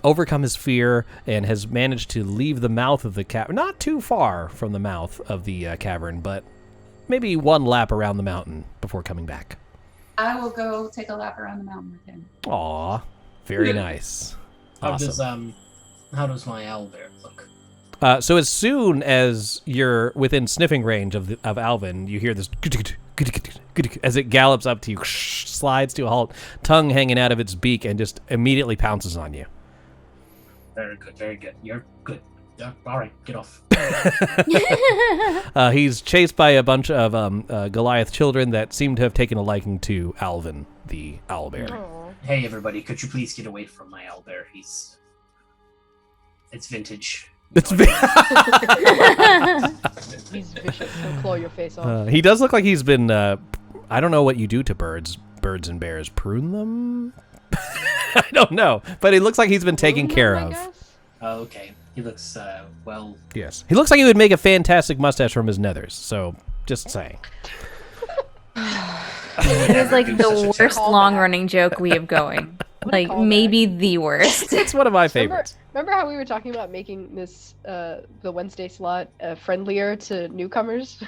overcome his fear and has managed to leave the mouth of the cavern, not too far from the mouth of the cavern, but maybe one lap around the mountain before coming back. I will go take a lap around the mountain with him. Aw, very nice. Awesome. How does my owlbear look? So as soon as you're within sniffing range of Alvin, you hear this as it gallops up to you, slides to a halt, tongue hanging out of its beak, and just immediately pounces on you. Very good, very good. You're good. All right, get off. He's chased by a bunch of Goliath children that seem to have taken a liking to Alvin, the owlbear. Hey, everybody, could you please get away from my owlbear? It's vintage. He's vicious. He'll claw your face off. He does look like he's been. I don't know what you do to birds and bears. Prune them? I don't know, but it looks like he's been taken care of. Oh, okay. He looks, well... Yes. He looks like he would make a fantastic mustache from his nethers, so just saying. It is like the worst long-running joke we have going. Like, maybe the worst. It's one of my favorites. Remember how we were talking about making this, the Wednesday slot, friendlier to newcomers?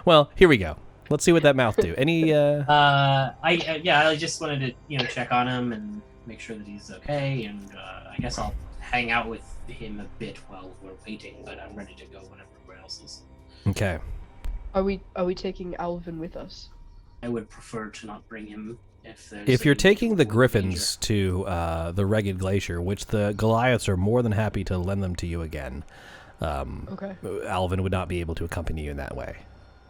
Well, here we go. Let's see what that mouth do. Any, I just wanted to, check on him and make sure that he's okay, and I guess I'll hang out with him a bit while we're waiting, but I'm ready to go when everywhere else is. Okay. Are we taking Alvin with us? I would prefer to not bring him if you're taking the griffins to the Reghed Glacier, which the Goliaths are more than happy to lend them to you again, okay. Alvin would not be able to accompany you in that way.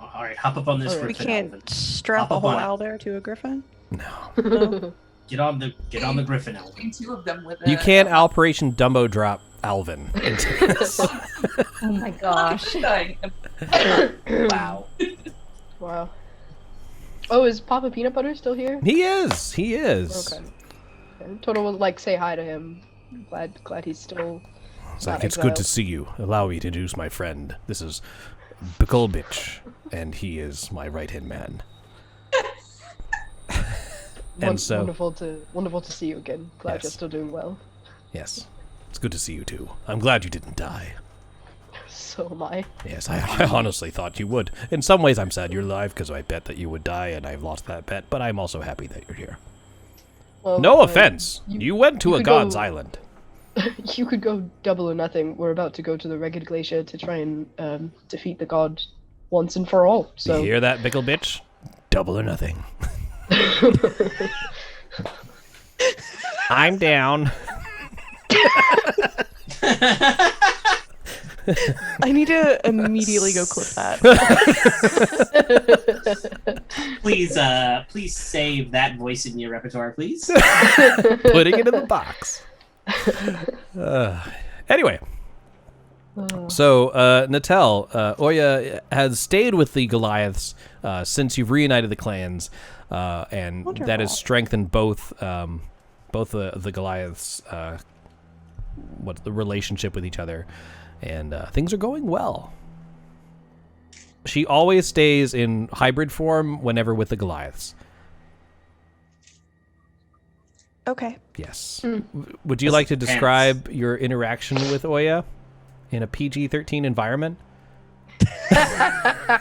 All right, hop up on this. We can't strap Hop a up whole on it. owlbear to a griffin? No. Get on the griffin, Alvin. Two of them with You can't Operation Dumbo drop Alvin into this. Oh my gosh. Wow. Wow. Oh, is Papa Peanut Butter still here? He is. He is. Okay. Total will say hi to him. Glad he's still. It's like, it's good to see you. Allow me to introduce my friend. This is Bikolbich, and he is my right-hand man. Wonderful to see you again. Glad Yes. you're still doing well. Yes. It's good to see you too. I'm glad you didn't die. So am I. Yes, I honestly thought you would. In some ways, I'm sad you're alive because I bet that you would die, and I've lost that bet. But I'm also happy that you're here. Well, No offense. You went to you a could god's go- island. You could go double or nothing. We're about to go to the Reghed Glacier to try and defeat the god once and for all. So You hear that, Bickle bitch? Double or nothing. I'm down. I need to immediately go clip that. Please save that voice in your repertoire, please. Putting it in the box. Anyway, So, Natel, Oya has stayed with the Goliaths since you've reunited the clans, and Wonderful. that has strengthened both the Goliaths' the relationship with each other, and things are going well. She always stays in hybrid form whenever with the Goliaths. Okay. Yes. Would you like to describe your interaction with Oya in a PG-13 environment? I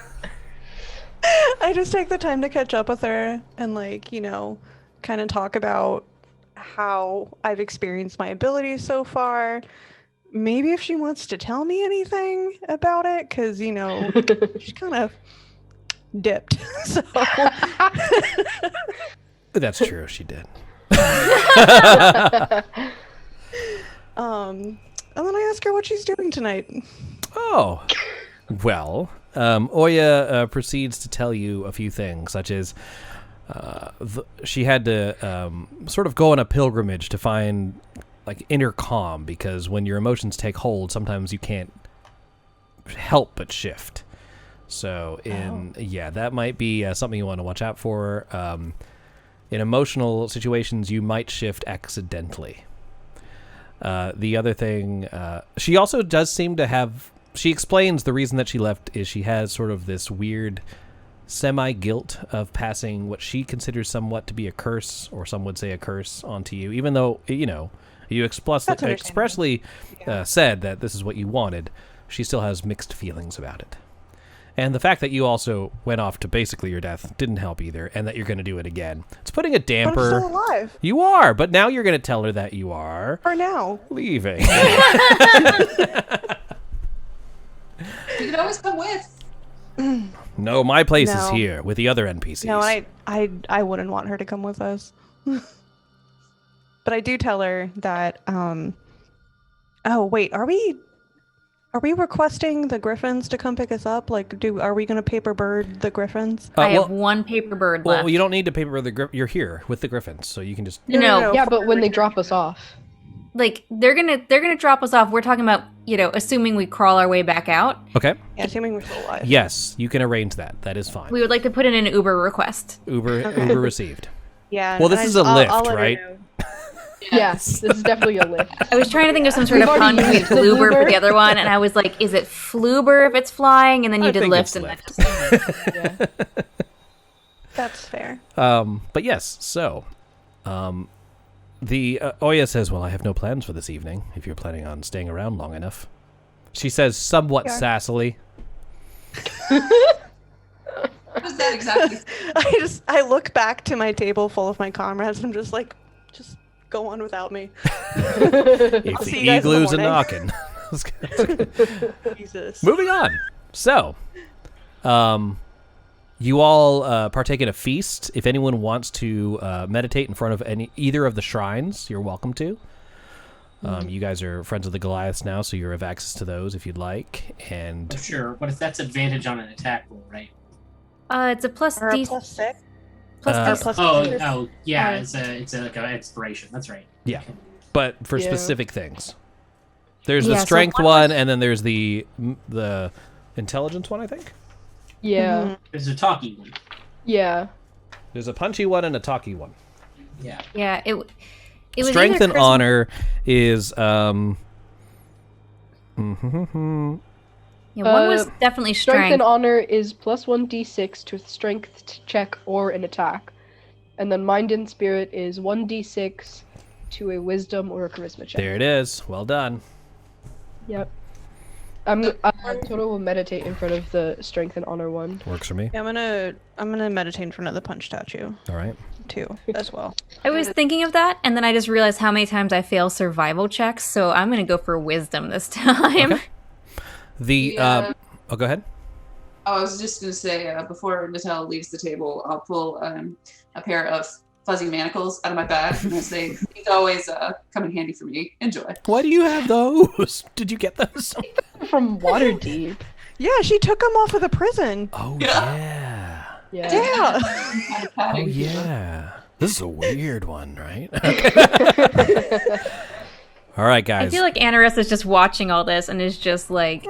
just take the time to catch up with her and, like, you know, kind of talk about how I've experienced my abilities so far. Maybe if she wants to tell me anything about it, because, you know, she's kind of dipped. So That's true. She did. And then I ask her what she's doing tonight. Oh, well, Oya proceeds to tell you a few things, such as she had to sort of go on a pilgrimage to find like inner calm, because when your emotions take hold, sometimes you can't help but shift. So that might be something you want to watch out for. In emotional situations, you might shift accidentally. The other thing, she also does seem to have, she explains the reason that she left is she has sort of this weird semi-guilt of passing what she considers somewhat to be a curse, or some would say a curse, onto you, even though, you know, you expressly said that this is what you wanted. She still has mixed feelings about it. And the fact that you also went off to basically your death didn't help either, and that you're going to do it again. It's putting a damper. But I'm still alive. You are, but now you're going to tell her that you are. For now. Leaving. You can always come with. No, my place is No. here with the other NPCs. No, I wouldn't want her to come with us. But I do tell her that, oh, wait, are we requesting the Griffins to come pick us up? Like, are we going to paper bird the Griffins? I have one paper bird left. Well, you don't need to paper bird you're here with the Griffins, so you can just... No. Yeah, but when they drop us off. Like, they're gonna drop us off. We're talking about, you know, assuming we crawl our way back out. Okay. Yeah, assuming we're still alive. Yes, you can arrange that. That is fine. We would like to put in an Uber request. Uber received. Yeah. Well, this is a lift, I'll let her right? know. Yes, this is definitely a lift. I was trying to think of some sort of We've pun already between used the Fluber for Uber. the other one, and I was like, is it Fluber if it's flying? And then you I did think lift, it's and lift. that just... That's fair. But yes, so... the Oya says, well, I have no plans for this evening, if you're planning on staying around long enough. She says somewhat sassily. What is that exactly? I look back to my table full of my comrades. I'm just like, just go on without me. If see the you guys in the igloo's a morning. knocking. Jesus. Moving on. So, you all partake in a feast. If anyone wants to meditate in front of either of the shrines, you're welcome to. You guys are friends of the Goliaths now, so you have access to those if you'd like. And Sure, but if that's advantage on an attack roll, right? It's a plus Or a D. +6. Plus D. plus Yeah, it's like an inspiration. That's right. yeah, but for Yeah. specific things. There's Yeah, the so strength one one, was- and then there's the intelligence one, I think. Yeah, There's a talkie one. yeah. There's a punchy one and a talky one. Yeah. Yeah, it was Strength either and charisma- honor is Yeah, one was definitely Strength strength. and honor is +1 d6 to a strength check or an attack. And then mind and spirit is 1d6 to a wisdom or a charisma check. there it is. Well done. Yep. Total will meditate in front of the strength and honor one. Works for me. Yeah, I'm gonna meditate in front of the punch statue All right. too, as well. I was thinking of that, and then I just realized how many times I fail survival checks, so I'm gonna go for wisdom this time. Okay. The Yeah. oh, go ahead. I was just going to say, before Natal leaves the table, I'll pull a pair of fuzzy manacles out of my bag, and these always come in handy for me. Enjoy. Why do you have those? Did you get those? From Waterdeep. Yeah, she took him off of the prison. Oh yeah. Yeah. Yeah. Oh yeah. This is a weird one, right? All right, guys. I feel like Anaris is just watching all this and is just like,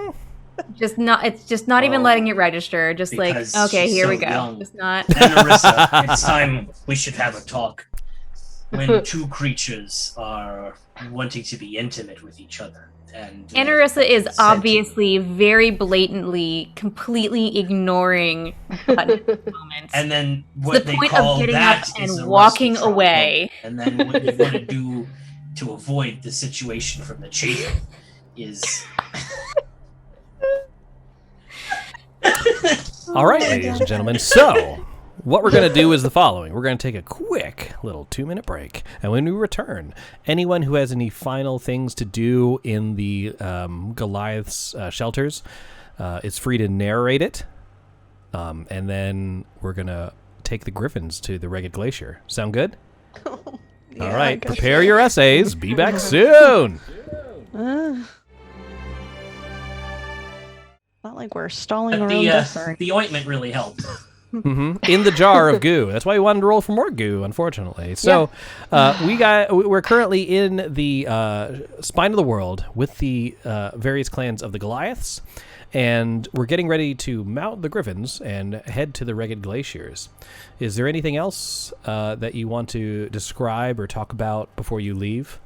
it's just not even letting it register. Just like, Because okay, she's here so we go. young. It's not. And Narissa, it's time we should have a talk. When two creatures are wanting to be intimate with each other. And Anarissa is consenting. obviously very blatantly, completely ignoring Button at the moment. And then To what the they point call of getting that up is and a walking rusty trunk away. moment. And then what you want to do to avoid the situation from the chafing is... All right, ladies and gentlemen. So, what we're going to do is the following. We're going to take a quick little 2-minute break. And when we return, anyone who has any final things to do in the Goliath's shelters is free to narrate it. And then we're going to take the Griffins to the Reghed Glacier. Sound good? Yeah, all right. Prepare your essays. Be back soon. Not like we're stalling But our own death or the ointment really helped. In the jar of goo. That's why we wanted to roll for more goo, unfortunately. So we're currently in the spine of the world with the various clans of the Goliaths, and we're getting ready to mount the Griffins and head to the Reghed Glaciers. Is there anything else that you want to describe or talk about before you leave?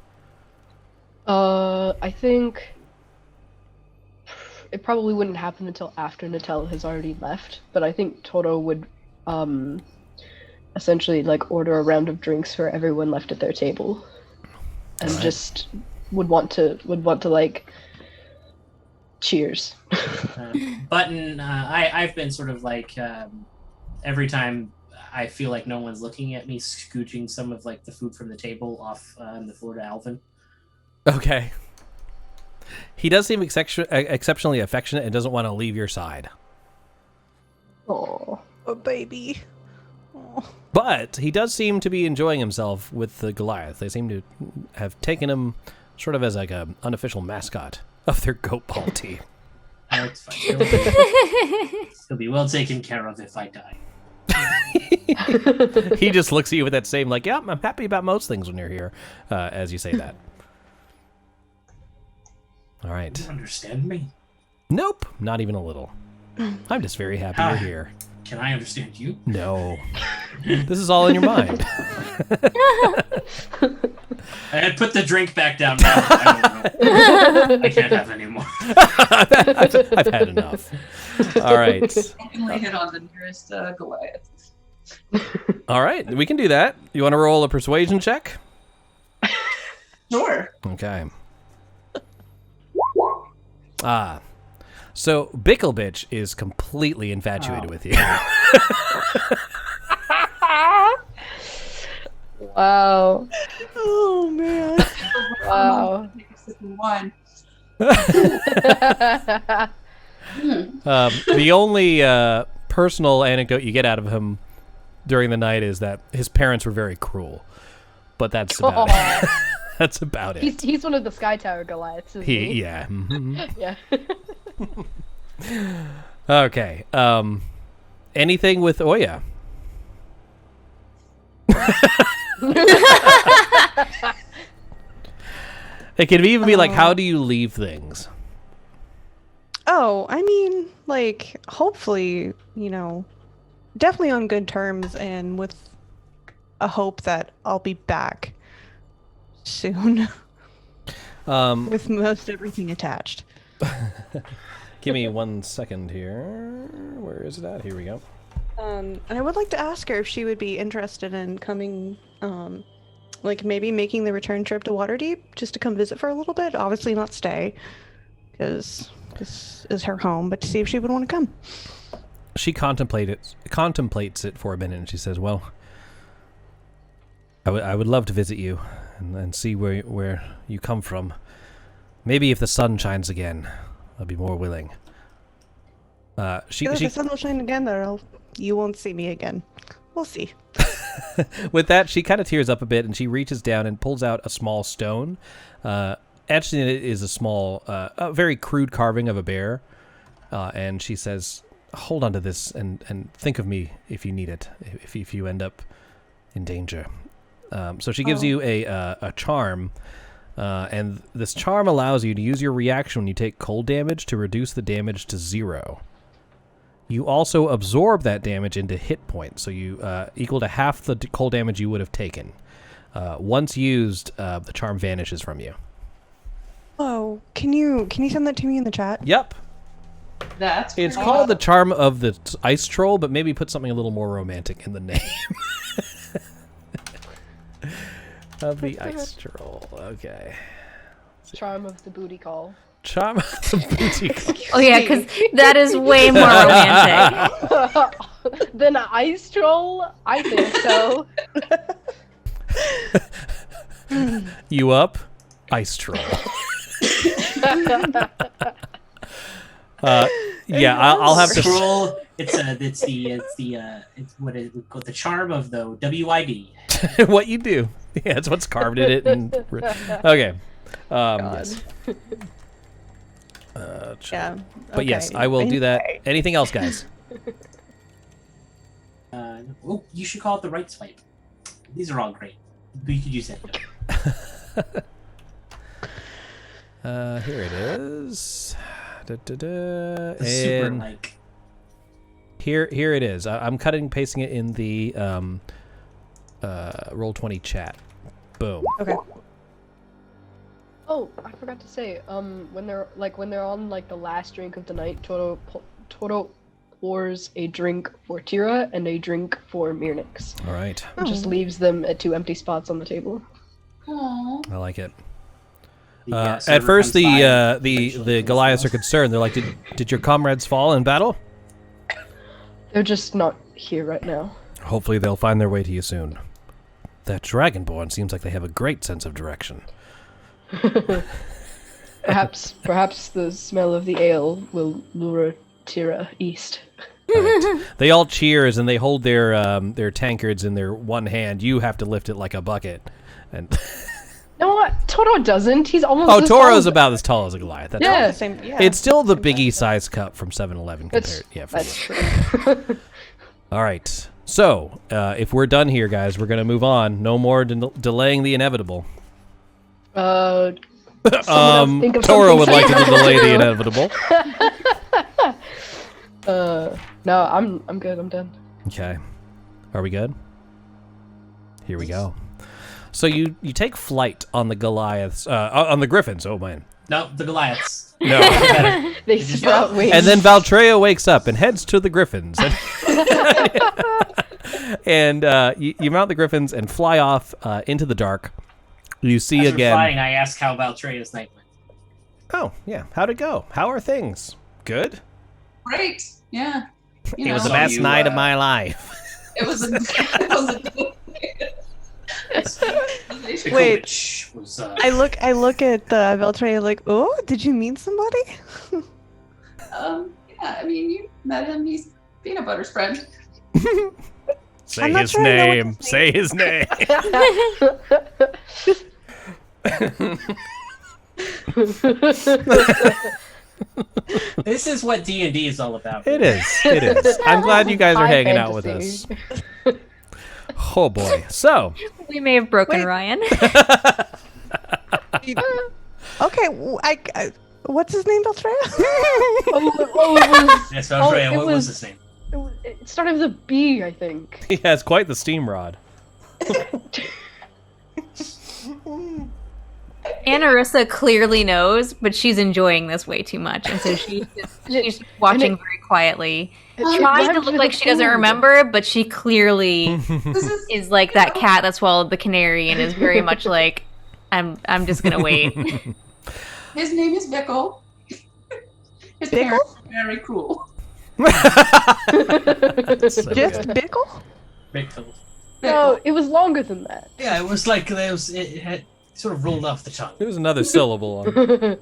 I think it probably wouldn't happen until after Natel has already left, but I think Toro would essentially like order a round of drinks for everyone left at their table, and just would want to like cheers. Button, I've been sort of like every time I feel like no one's looking at me, scooching some of like the food from the table off on the floor to Alvin. Okay. He does seem exceptionally affectionate and doesn't want to leave your side. Oh, a baby. Oh. But he does seem to be enjoying himself with the Goliath. They seem to have taken him sort of as like an unofficial mascot of their goat ball team. That's fine. He'll be well taken care of if I die. He just looks at you with that same like, yeah, I'm happy about most things when you're here, as you say that. All right. Do you understand me? Nope, not even a little. I'm just very happy you're here. Can I understand you? No. This is all in your mind. I had put the drink back down now. I don't know. I can't have any more. I've had enough. All right. Definitely hit on the nearest Goliath. All right, we can do that. You want to roll a persuasion check? Sure. Okay. So Bicklebitch is completely infatuated with you. Wow. Oh man. Wow. Take a sip of wine. The only personal anecdote you get out of him during the night is that his parents were very cruel, but that's about it. That's about it. He's one of the Sky Tower Goliaths, isn't he? Yeah. Mm-hmm. Yeah. Okay. Anything with Oya? It can even be like, how do you leave things? Oh, I mean, like, hopefully, definitely on good terms and with a hope that I'll be back soon. With most everything attached. Give me 1 second here. Where is it at? Here we go. And I would like to ask her if she would be interested in coming, like maybe making the return trip to Waterdeep just to come visit for a little bit. Obviously not stay, because this is her home, but to see if she would want to come. She contemplates it for a minute, and she says, well, I would love to visit you and see where you come from. Maybe if the sun shines again, I'll be more willing. If the sun will shine again, though, you won't see me again. We'll see. With that, she kind of tears up a bit, and she reaches down and pulls out a small stone. Etched in it is a small, a very crude carving of a bear. And she says, hold on to this and think of me if you need it, if you end up in danger. So she gives you a charm And this charm allows you to use your reaction when you take cold damage to reduce the damage to 0. You also absorb that damage into hit points, so you equal to half the cold damage you would have taken. Once used, the charm vanishes from you. Oh, can you send that to me in the chat? Yep. That's It's called the Charm of the Ice Troll, but maybe put something a little more romantic in the name. Of the Ice Troll. Okay. Charm of the booty call. Charm of the Booty Call. Oh yeah, because that is way more romantic. Than an ice troll? I think so. You up? Ice Troll. Yeah, I'll have to. Scroll. It's what is it called? The charm of the WID. What you do. Yeah, it's what's carved in it. And okay. Yes. Yeah. But yes, I will do that. Anything else, guys? You should call it the right swipe. These are all great. But you could use it. Here it is. The super And like. here it is. I'm cutting and pasting it in the Roll20 chat. Boom. Okay. Oh, I forgot to say, when they're on like the last drink of the night, Toro pours a drink for Tira and a drink for Mirnix. All right. Just leaves them at 2 empty spots on the table. Aww. I like it. The, At server first, comes by and the eventually Goliaths are kills concerned. They're like, "Did your comrades fall in battle?" They're just not here right now. Hopefully, they'll find their way to you soon. That Dragonborn seems like they have a great sense of direction. Perhaps the smell of the ale will lure Tira east. Right. They all cheers and they hold their tankards in their one hand. You have to lift it like a bucket. And No, what? Toro doesn't. He's almost. oh, as Toro's tall. about as tall as a Goliath. That's Yeah. right. Same, yeah. It's still the biggie size cup from 7-Eleven That's compared. Yeah, for that's sure. true. All right. So, if we're done here, guys, we're gonna move on. No more delaying the inevitable. Someone else think of Toro something would like to funny. delay the inevitable. No, I'm good. I'm done. Okay. Are we good? Here we go. So you take flight on the Goliaths, on the Griffins. Oh man. No, the Goliaths. No. Better. They just- sprout wings. And then Valtreya wakes up and heads to the Griffins. And you mount the Griffins and fly off into the dark. You see As we're again. flying, I asked how Valtreya's night went. Oh yeah, how'd it go? How are things? Good. Great. Yeah. You It know, was the So best you, night of my life. It was a. Wait. Mikovic was, I look at the Veltray like, oh, did you meet somebody? Yeah, I mean, you met him. He's peanut butter's friend. Say I'm not his sure I know what name. to Say his name. This is what D&D is all about. It is. It is. I'm glad you guys are High hanging out with us. fantasy. Oh boy. So, We may have broken Wait. Ryan. Okay, what's his name, Beltray? It was. Yes, Valtreya, it what was was- his name? It started with a B, I think. he has quite the steam rod. Anarissa clearly knows, but she's enjoying this way too much, and so she's just watching very quietly, trying to look like she doesn't remember, but she clearly This is is like that cat that swallowed the canary, and is very much like, I'm just gonna wait. his name is Bickle. His Bickle? parents are very cruel. So Just good. Bickle? Bickle. No, it was longer than that. Yeah, it was like it had sort of rolled off the tongue. There was another syllable on it.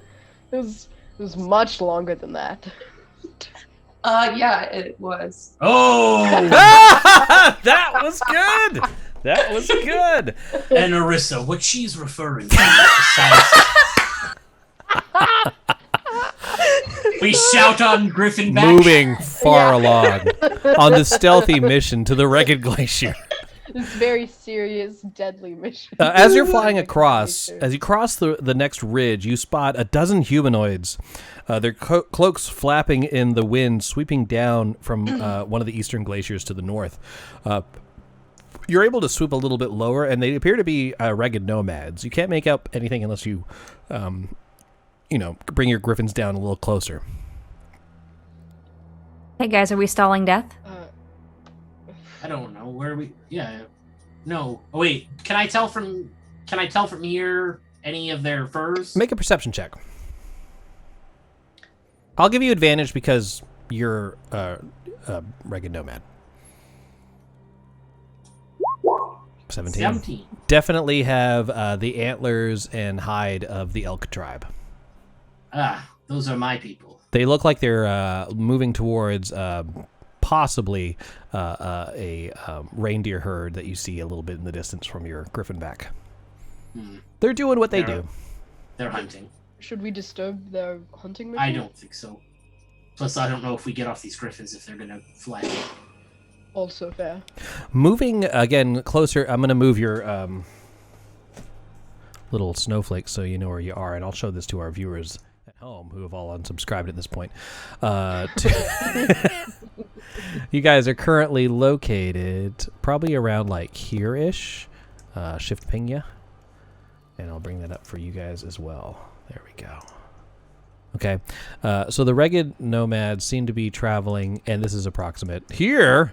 It was much longer than that. Yeah, it was. Oh! That was good. That was good. And Arissa, what she's referring to is we shout on Griffin back. Moving far along on the stealthy mission to the Reghed Glacier. It's very serious, deadly mission. As you're flying across, as you cross the next ridge, you spot a dozen humanoids. Their cloaks flapping in the wind, sweeping down from one of the eastern glaciers to the north. You're able to swoop a little bit lower, and they appear to be Reghed nomads. You can't make out anything unless you, bring your griffins down a little closer. Hey guys, are we stalling death? I don't know. Where are we? Yeah. No. Oh wait. Can I tell from here any of their furs? Make a perception check. I'll give you advantage because you're a Reghed nomad. 17. Definitely have the antlers and hide of the elk tribe. Ah, those are my people. They look like they're moving towards possibly a reindeer herd that you see a little bit in the distance from your griffin back. They're doing what they do. They're hunting. Should we disturb their hunting mission? I don't think so. Plus, I don't know if we get off these griffins if they're going to fly. Also fair. Moving again closer, I'm going to move your little snowflake so you know where you are, and I'll show this to our viewers at home who have all unsubscribed at this point. You guys are currently located probably around like here-ish. Shift ping ya, and I'll bring that up for you guys as well. There we go. Okay, so the Reghed nomads seem to be traveling, and this is approximate here.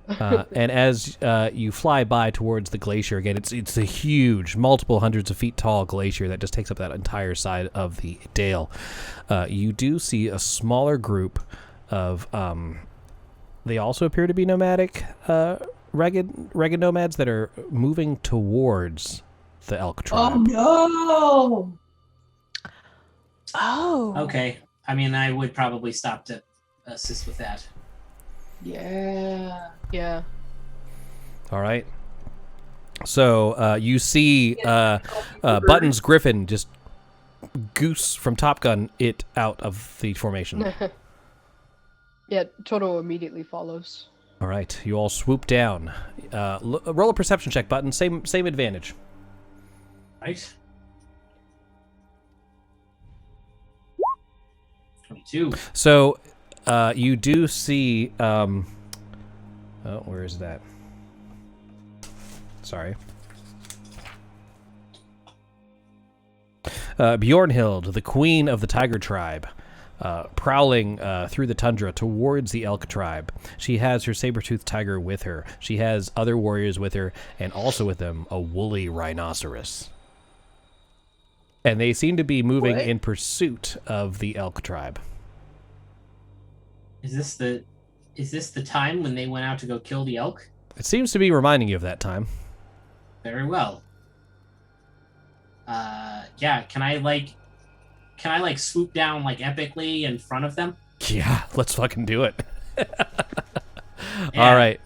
And as you fly by towards the glacier, again, it's a huge, multiple hundreds of feet tall glacier that just takes up that entire side of the dale. You do see a smaller group of, they also appear to be nomadic Reghed nomads that are moving towards the elk tribe. Oh no! Oh. Okay. I mean, I would probably stop to assist with that. Yeah. Yeah. All right. So you see Button's griffin just goose from Top Gun it out of the formation. Yeah, Toto immediately follows. All right. You all swoop down. Roll a perception check, Button. Same advantage. Right. 22. So you do see... where is that? Sorry. Bjornhild, the queen of the tiger tribe, prowling through the tundra towards the elk tribe. She has her saber-toothed tiger with her. She has other warriors with her, and also with them a woolly rhinoceros. And they seem to be moving in pursuit of the elk tribe. Is this the time when they went out to go kill the elk? It seems to be reminding you of that time. Very well. Yeah, can I swoop down like epically in front of them? Yeah, let's fucking do it. All right.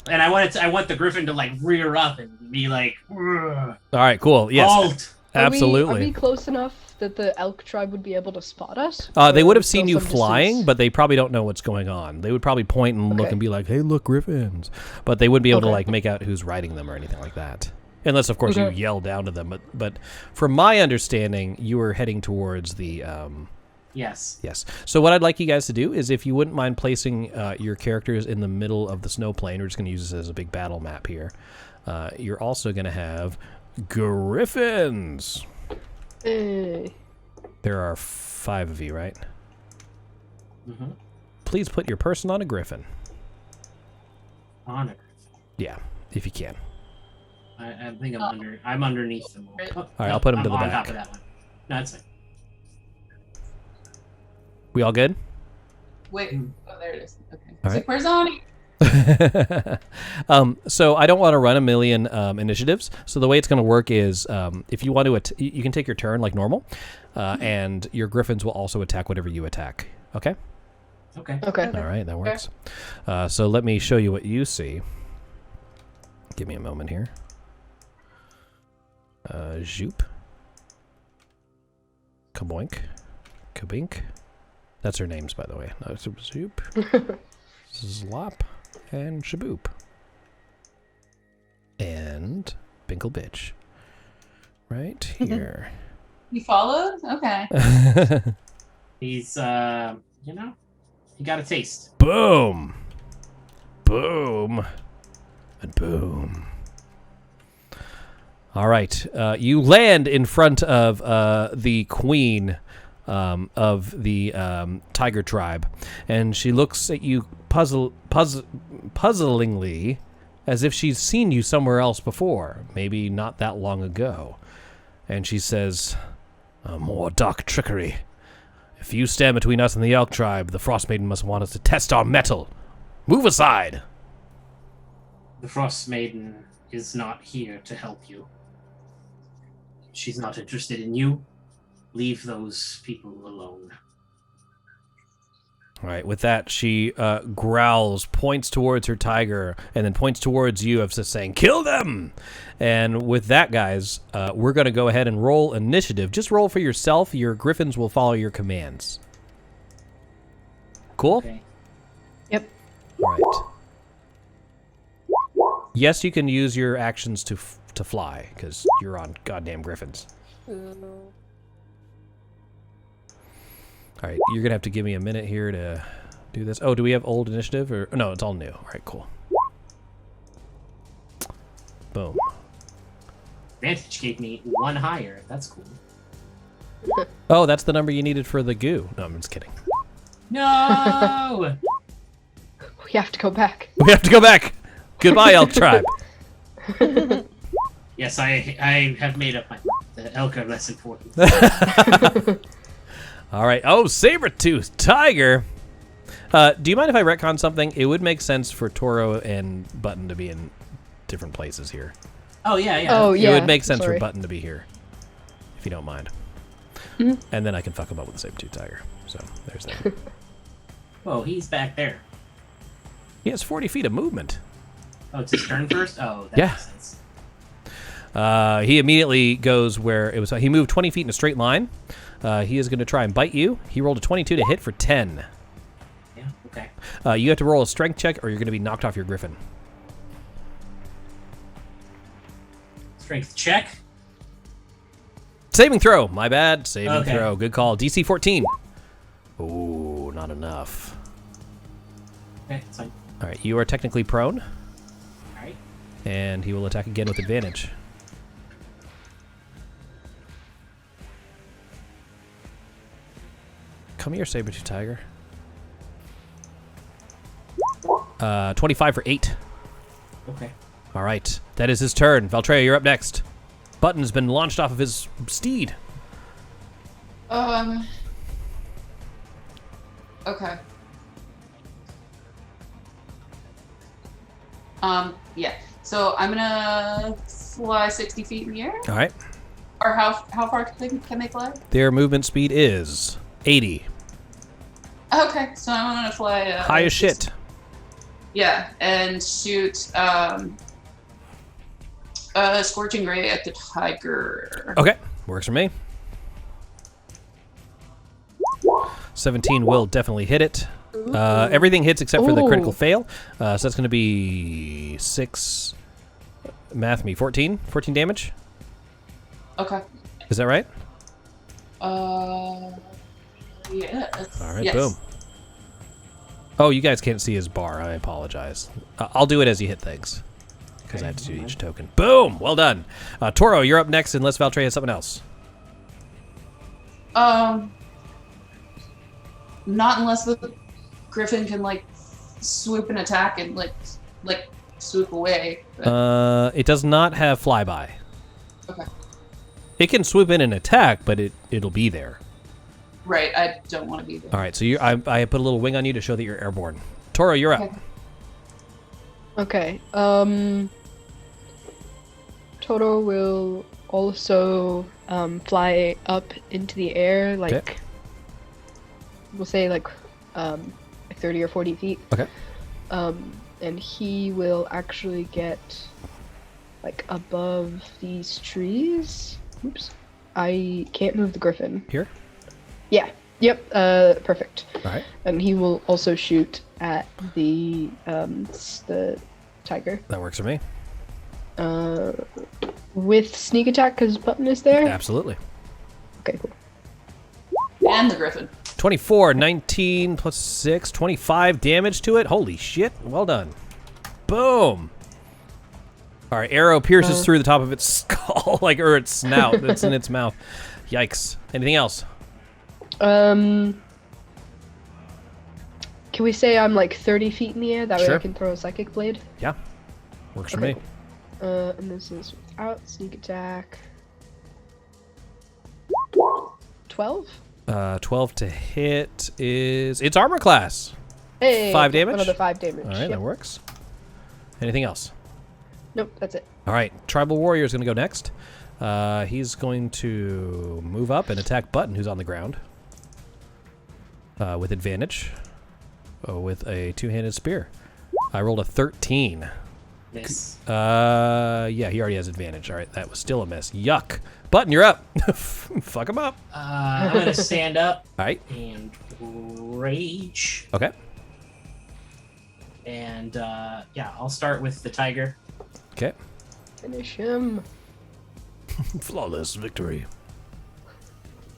And I want the griffin to like rear up and be like, "Ugh." All right, cool. Yes. Halt. Absolutely. Are we close enough that the elk tribe would be able to spot us? They would have Still seen you some flying, distance? but they probably don't know what's going on. They would probably point and look Okay. and be like, "Hey, look, griffins!" But they wouldn't be able to Okay. like make out who's riding them or anything like that, unless, of course, you Okay. yell down to them. But from my understanding, you were heading towards the. Yes. Yes. So what I'd like you guys to do is, if you wouldn't mind placing your characters in the middle of the snow plain, we're just going to use this as a big battle map here. You're also going to have griffins. Hey. There are 5 of you, right? Mm-hmm. Please put your person on a griffin. On it. Yeah, if you can. I think I'm underneath them. All right, I'll put him to the on back. top of that one. No, that's fine. We all good? Wait. Oh, there it is. Okay. All It's right. like, where's Ani? So I don't want to run a million initiatives. So the way it's going to work is if you want to, you can take your turn like normal, and your griffins will also attack whatever you attack. Okay? Okay. Okay. All right, that works. So let me show you what you see. Give me a moment here. Zoop. Kaboink. Kabink. That's her names, by the way. No, Zoop. Zlop. And Shaboop. and Binkle Bitch. Right here. You followed? Okay. He's, he got a taste. Boom. Boom. And boom. All right. You land in front of the queen of the tiger tribe, and she looks at you puzzlingly, as if she's seen you somewhere else before, maybe not that long ago. And she says, more dark trickery. If you stand between us and the elk tribe, the Frostmaiden must want us to test our mettle. Move aside. The Frostmaiden is not here to help you. She's not interested in you. Leave those people alone. All right, with that, she growls, points towards her tiger, and then points towards you, of just saying, kill them! And with that, guys, we're going to go ahead and roll initiative. Just roll for yourself. Your griffins will follow your commands. Cool? Okay. Yep. All right. Yes, you can use your actions to fly, because you're on goddamn griffins. All right, you're going to have to give me a minute here to do this. Oh, do we have old initiative? Or no, it's all new. All right, cool. Boom. Advantage gave me 1 higher. That's cool. Oh, that's the number you needed for the goo. No, I'm just kidding. No! We have to go back. We have to go back. Goodbye, elk tribe. Yes, I have made up my mind. The elk are less important. All right. Oh, saber-tooth tiger. Do you mind if I retcon something? It would make sense for Toro and Button to be in different places here. Oh, yeah. Oh, yeah. It would make sense Sorry. for Button to be here, if you don't mind. Mm-hmm. And then I can fuck him up with the saber-tooth tiger. So there's that. Whoa, he's back there. He has 40 feet of movement. Oh, it's his turn first? Oh, that Yeah. makes sense. He immediately goes where it was. He moved 20 feet in a straight line. He is going to try and bite you. He rolled a 22 to hit for 10. Yeah, okay. You have to roll a strength check, or you're going to be knocked off your griffin. Strength check. Saving throw. My bad. Saving Okay. throw. Good call. DC 14. Ooh, not enough. Okay, it's fine. All right, you are technically prone, All right. and he will attack again with advantage. Come here, saber-tooth tiger. 25 for 8. Okay. All right, that is his turn. Valtreya, you're up next. Button has been launched off of his steed. Okay. Yeah. So I'm gonna fly 60 feet in the air. All right. Or how far can they fly? Their movement speed is 80. Okay, so I'm gonna fly. High as shit. Yeah, and shoot scorching ray at the tiger. Okay, works for me. 17 will definitely hit it. Everything hits except for the critical fail. So that's going to be 6. Math me. 14 damage. Okay. Is that right? Yeah. All right, yes. boom. Oh, you guys can't see his bar. I apologize. I'll do it as you hit things, because I have to do each token. Boom! Well done. Toro, you're up next unless Valtreya has something else. Not unless the griffin can like swoop and attack and like swoop away. But... It does not have flyby. Okay. It can swoop in and attack, but it'll be there. Right, I don't want to be there. All right, so I put a little wing on you to show that you're airborne. Toro, you're up. Okay. Toto will also fly up into the air, like Okay. we'll say like 30 or 40 feet. Okay. And he will actually get like above these trees. Oops. I can't move the griffin. Here? Yeah. Yep. Perfect. All right. And he will also shoot at the tiger. That works for me. With sneak attack because Button is there? Absolutely. Okay, cool. And the griffin. 24, 19 plus 6, 25 damage to it. Holy shit. Well done. Boom. All right, arrow pierces through the top of its skull, or its snout. It's in its mouth. Yikes. Anything else? Can we say I'm like 30 feet in the air? That way Sure. I can throw a psychic blade? Yeah. Works for Okay, me. cool. And this is without sneak attack. 12? 12 to hit is... It's armor class. Hey! 5 damage? Another 5 damage. All right, Yep. that works. Anything else? Nope, that's it. All right, Tribal Warrior is going to go next. He's going to move up and attack Button, who's on the ground. With advantage. With a two-handed spear. I rolled a 13. Miss. Yeah, he already has advantage. All right, that was still a miss. Yuck. Button, you're up. Fuck him up. I'm gonna stand up. All right. And rage. Okay. And yeah, I'll start with the tiger. Okay. Finish him. Flawless victory.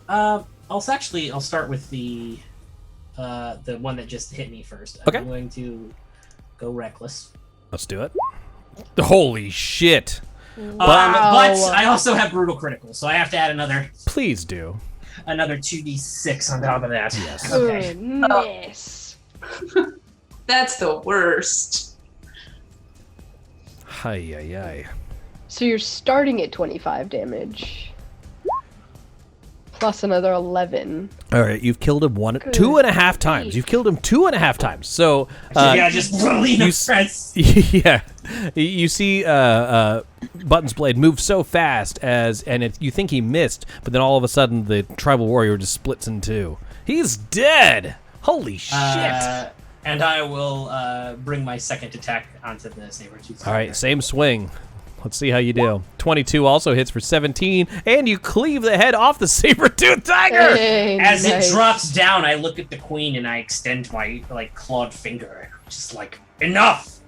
I'll start with the one that just hit me first. Okay. I'm going to go reckless. Let's do it. Holy shit. But I also have brutal critical, so I have to add another Please do. 2d6 on top of that. Yes. Okay. Goodness. That's the worst. Hi. So you're starting at 25 damage. Plus another 11. All right, you've killed him 2.5 times. You've killed him 2.5 times. So yeah, just lean you, press. Yeah, you see Button's blade move so fast you think he missed, but then all of a sudden the tribal warrior just splits in two. He's dead. Holy shit! And I will bring my second attack onto the saber-tooth. All right, same swing. Let's see how you do. 22 also hits for 17, and you cleave the head off the saber-tooth tiger! Hey, As nice. it drops down, I look at the queen and I extend my clawed finger. Just enough!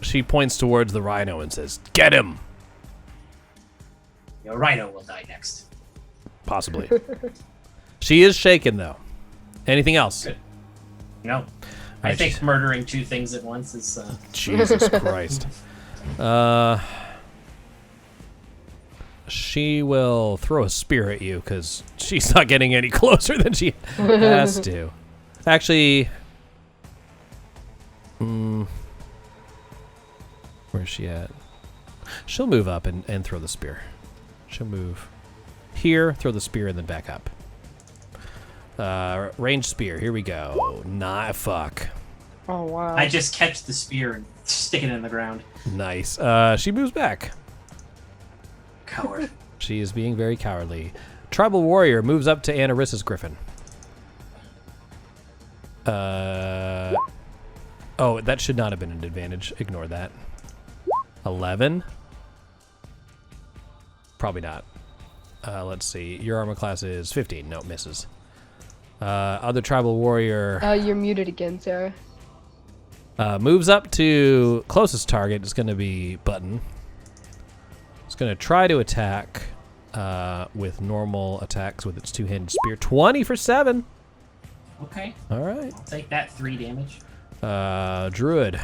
She points towards the rhino and says, "Get him!" Your rhino will die next. Possibly. She is shaken, though. Anything else? Good. No. I Right, think murdering two things at once is... Jesus Christ. She will throw a spear at you, because she's not getting any closer than she has to. Actually... where's she at? She'll move up and throw the spear. She'll move here, throw the spear, and then back up. Ranged spear. Here we go. Fuck. Oh, wow. I just catch the spear and stick it in the ground. Nice. She moves back. Coward. She is being very cowardly. Tribal warrior moves up to Anarissa's griffin. Oh, that should not have been an advantage. Ignore that. 11. Probably not. Let's see. Your armor class is 15. No, misses. Other tribal warrior You're muted again, Sarah. moves up to closest target. Is going to be Button. It's going to try to attack with normal attacks with its two-handed spear. 20 for 7. Okay. All right. I'll take that 3 damage. Druid.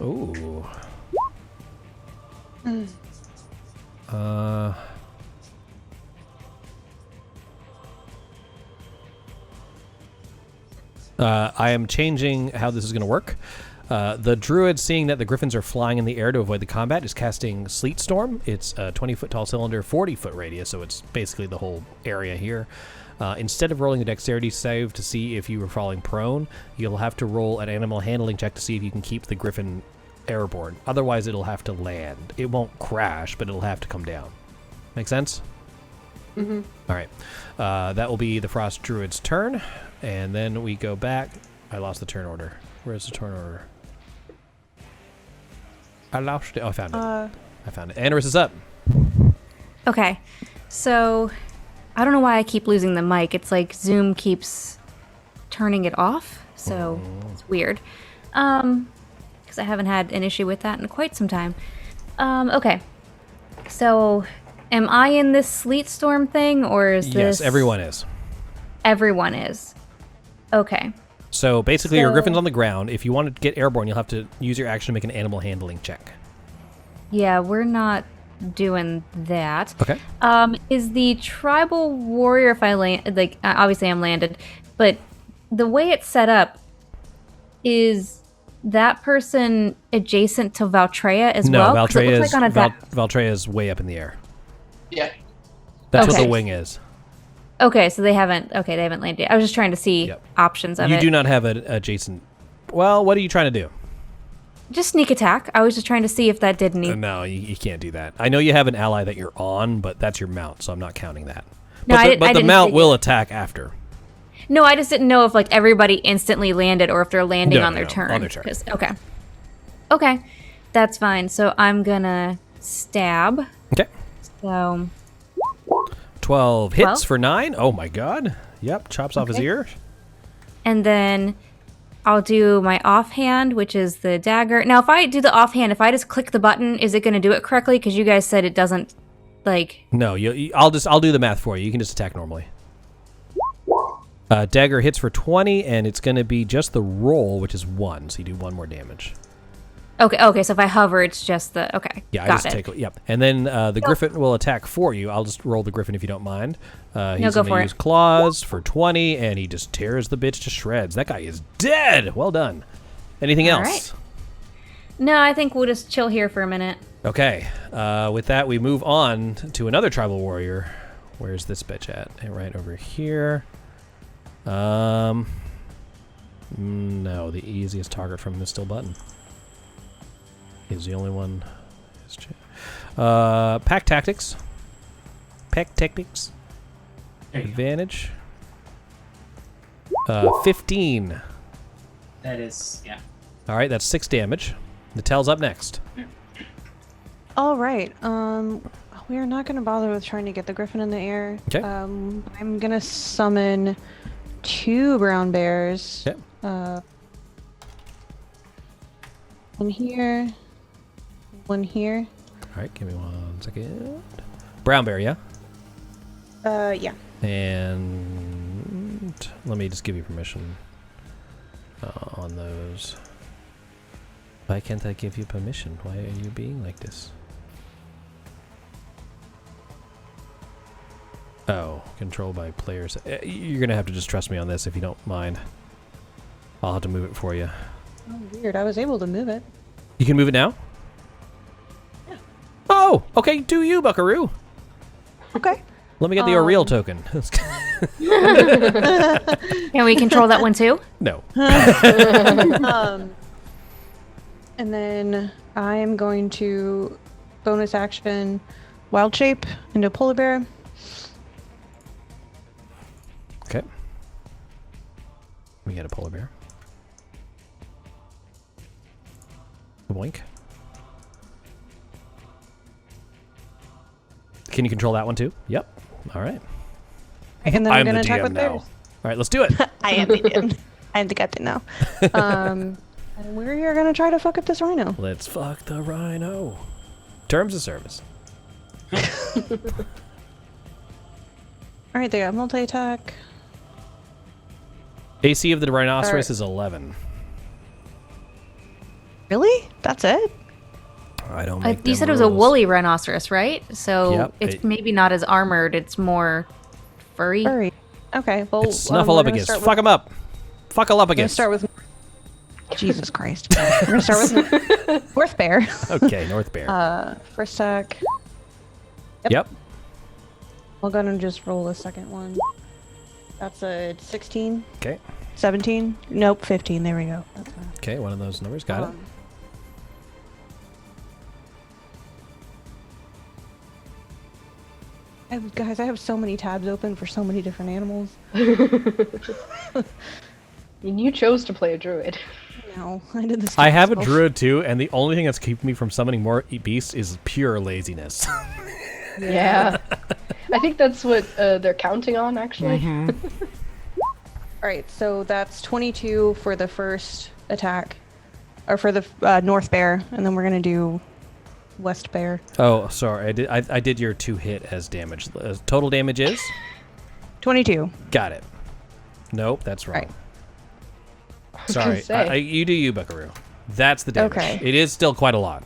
Ooh. I am changing how this is going to work. The druid, seeing that the griffins are flying in the air to avoid the combat, is casting Sleet Storm. It's a 20-foot tall cylinder, 40-foot radius, so it's basically the whole area here. Instead of rolling a dexterity save to see if you were falling prone, you'll have to roll an animal handling check to see if you can keep the griffin airborne. Otherwise, it'll have to land. It won't crash, but it'll have to come down. Make sense? Mm-hmm. All right. That will be the Frost Druid's turn, and then we go back. I lost the turn order. Where's the turn order? I lost it. Oh, I found it. I found it. Anaris is up. Okay, so I don't know why I keep losing the mic. It's like Zoom keeps turning it off, so it's weird. Because I haven't had an issue with that in quite some time. Okay. So, am I in this sleet storm thing, or is this... Yes, everyone is. Everyone is. Okay. So, basically, your griffin's on the ground. If you want to get airborne, you'll have to use your action to make an animal handling check. Yeah, we're not doing that. Okay. Is the tribal warrior, if I land... Like, obviously I'm landed, but the way it's set up is... that person adjacent to Valtreya as well? No, Valtreya Valtreya is way up in the air. Yeah. That's what the wing is. Okay, so they haven't landed yet. I was just trying to see options of it. You do not have an adjacent... Well, what are you trying to do? Just sneak attack. I was just trying to see if that did any... No, you can't do that. I know you have an ally that you're on, but that's your mount, so I'm not counting that. No, but the mount will attack after. No, I just didn't know if like everybody instantly landed or if they're landing on their turn. On their turn. Okay. That's fine. So I'm gonna stab. Okay. So 12 hits for 9. Oh my god. Yep, chops off his ear. And then I'll do my offhand, which is the dagger. Now, if I do the offhand, if I just click the button, is it going to do it correctly? Because you guys said it doesn't, like... No, I'll do the math for you. You can just attack normally. Dagger hits for 20, and it's going to be just the roll, which is 1, so you do 1 more damage. Okay, so if I hover, it's just the... Okay, yeah, got it. Yep. And then the Griffin will attack for you. I'll just roll the Griffin if you don't mind. He's go going for to it. use Claws for 20, and he just tears the bitch to shreds. That guy is dead! Well done. Anything else? Right. No, I think we'll just chill here for a minute. Okay. With that, we move on to another tribal warrior. Where's this bitch at? Right over here. No, the easiest target from him is still Button. He's the only one. Pack Tactics. Pack Tactics. Advantage. 15. That is, yeah. All right, that's 6 damage. Natel's up next. All right. We are not going to bother with trying to get the Griffin in the air. Okay. I'm going to summon 2 brown bears. Okay. One here. One here. All right, give me 1 second. Brown bear, yeah? Yeah. And let me just give you permission on those. Why can't I give you permission? Why are you being like this? Oh, control by players. You're going to have to just trust me on this if you don't mind. I'll have to move it for you. Oh, weird. I was able to move it. You can move it now? Yeah. Oh, okay. Do you, buckaroo. Okay. Let me get the Oriel token. Can we control that one too? No. And then I am going to bonus action wild shape into a polar bear. Okay. We get a polar bear. Boink. Can you control that one too? Yep. All right. And then I'm going to attack with bears. All right, let's do it. I am the DM. I am the captain now. And we're here going to try to fuck up this rhino. Let's fuck the rhino. Terms of service. All right, there. Multi-attack. AC of the rhinoceros is 11. Really? That's it? I don't make You them said it was a rules. woolly rhinoceros, right? So Yep, it's maybe not as armored. It's more furry. Furry. Okay, well... It's Snuffleupagus. Fuck him up. Fuck-a-luppagus. Start with... Jesus Christ. We're going to start with North Bear. Okay, North Bear. First attack. Yep. We're going to just roll the second one. That's a 16. Okay. 17. Nope, 15. There we go. That's fine. Okay, one of those numbers. Got it. Guys, I have so many tabs open for so many different animals. I mean, you chose to play a druid. No, I did this. I have a druid too, and the only thing that's keeping me from summoning more beasts is pure laziness. Yeah. I think that's what they're counting on, actually. Mm-hmm. Alright, so that's 22 for the first attack. Or for the North Bear, and then we're going to do West Bear. Oh, sorry. I did your 2 hit as damage. Total damage is? 22. Got it. Nope, that's wrong. Right. Sorry. You do you, Buckaroo. That's the damage. Okay. It is still quite a lot.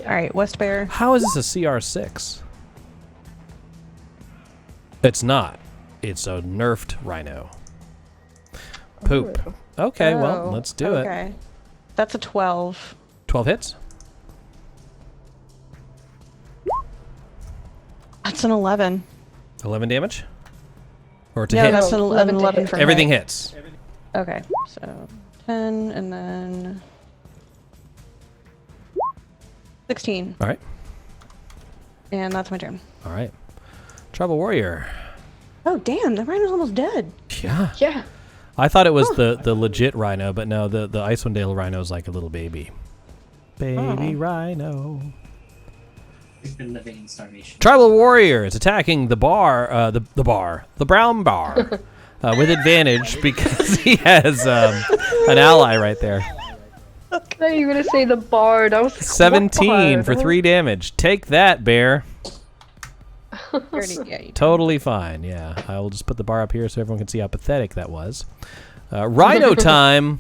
Alright, West Bear. How is this a CR6? It's not. It's a nerfed rhino. Poop. Okay, well, let's do it. Okay. That's a 12. 12 hits? That's an 11. 11 damage? Or to No, hit? that's an 11 for Everything hit. hits. Okay, so 10 and then 16. All right. And that's my turn. All right. Tribal Warrior. Oh, damn, the rhino's almost dead. Yeah. Yeah. I thought it was the legit rhino, but no, the Icewind Dale rhino is like a little baby. Baby rhino. We've been living in starvation. Tribal Warrior is attacking the brown bar, with advantage because he has an ally right there. I thought you were gonna say the bard. I was 17 for 3 damage. Take that, bear. Totally fine. Yeah, I will just put the bar up here so everyone can see how pathetic that was. Rhino time.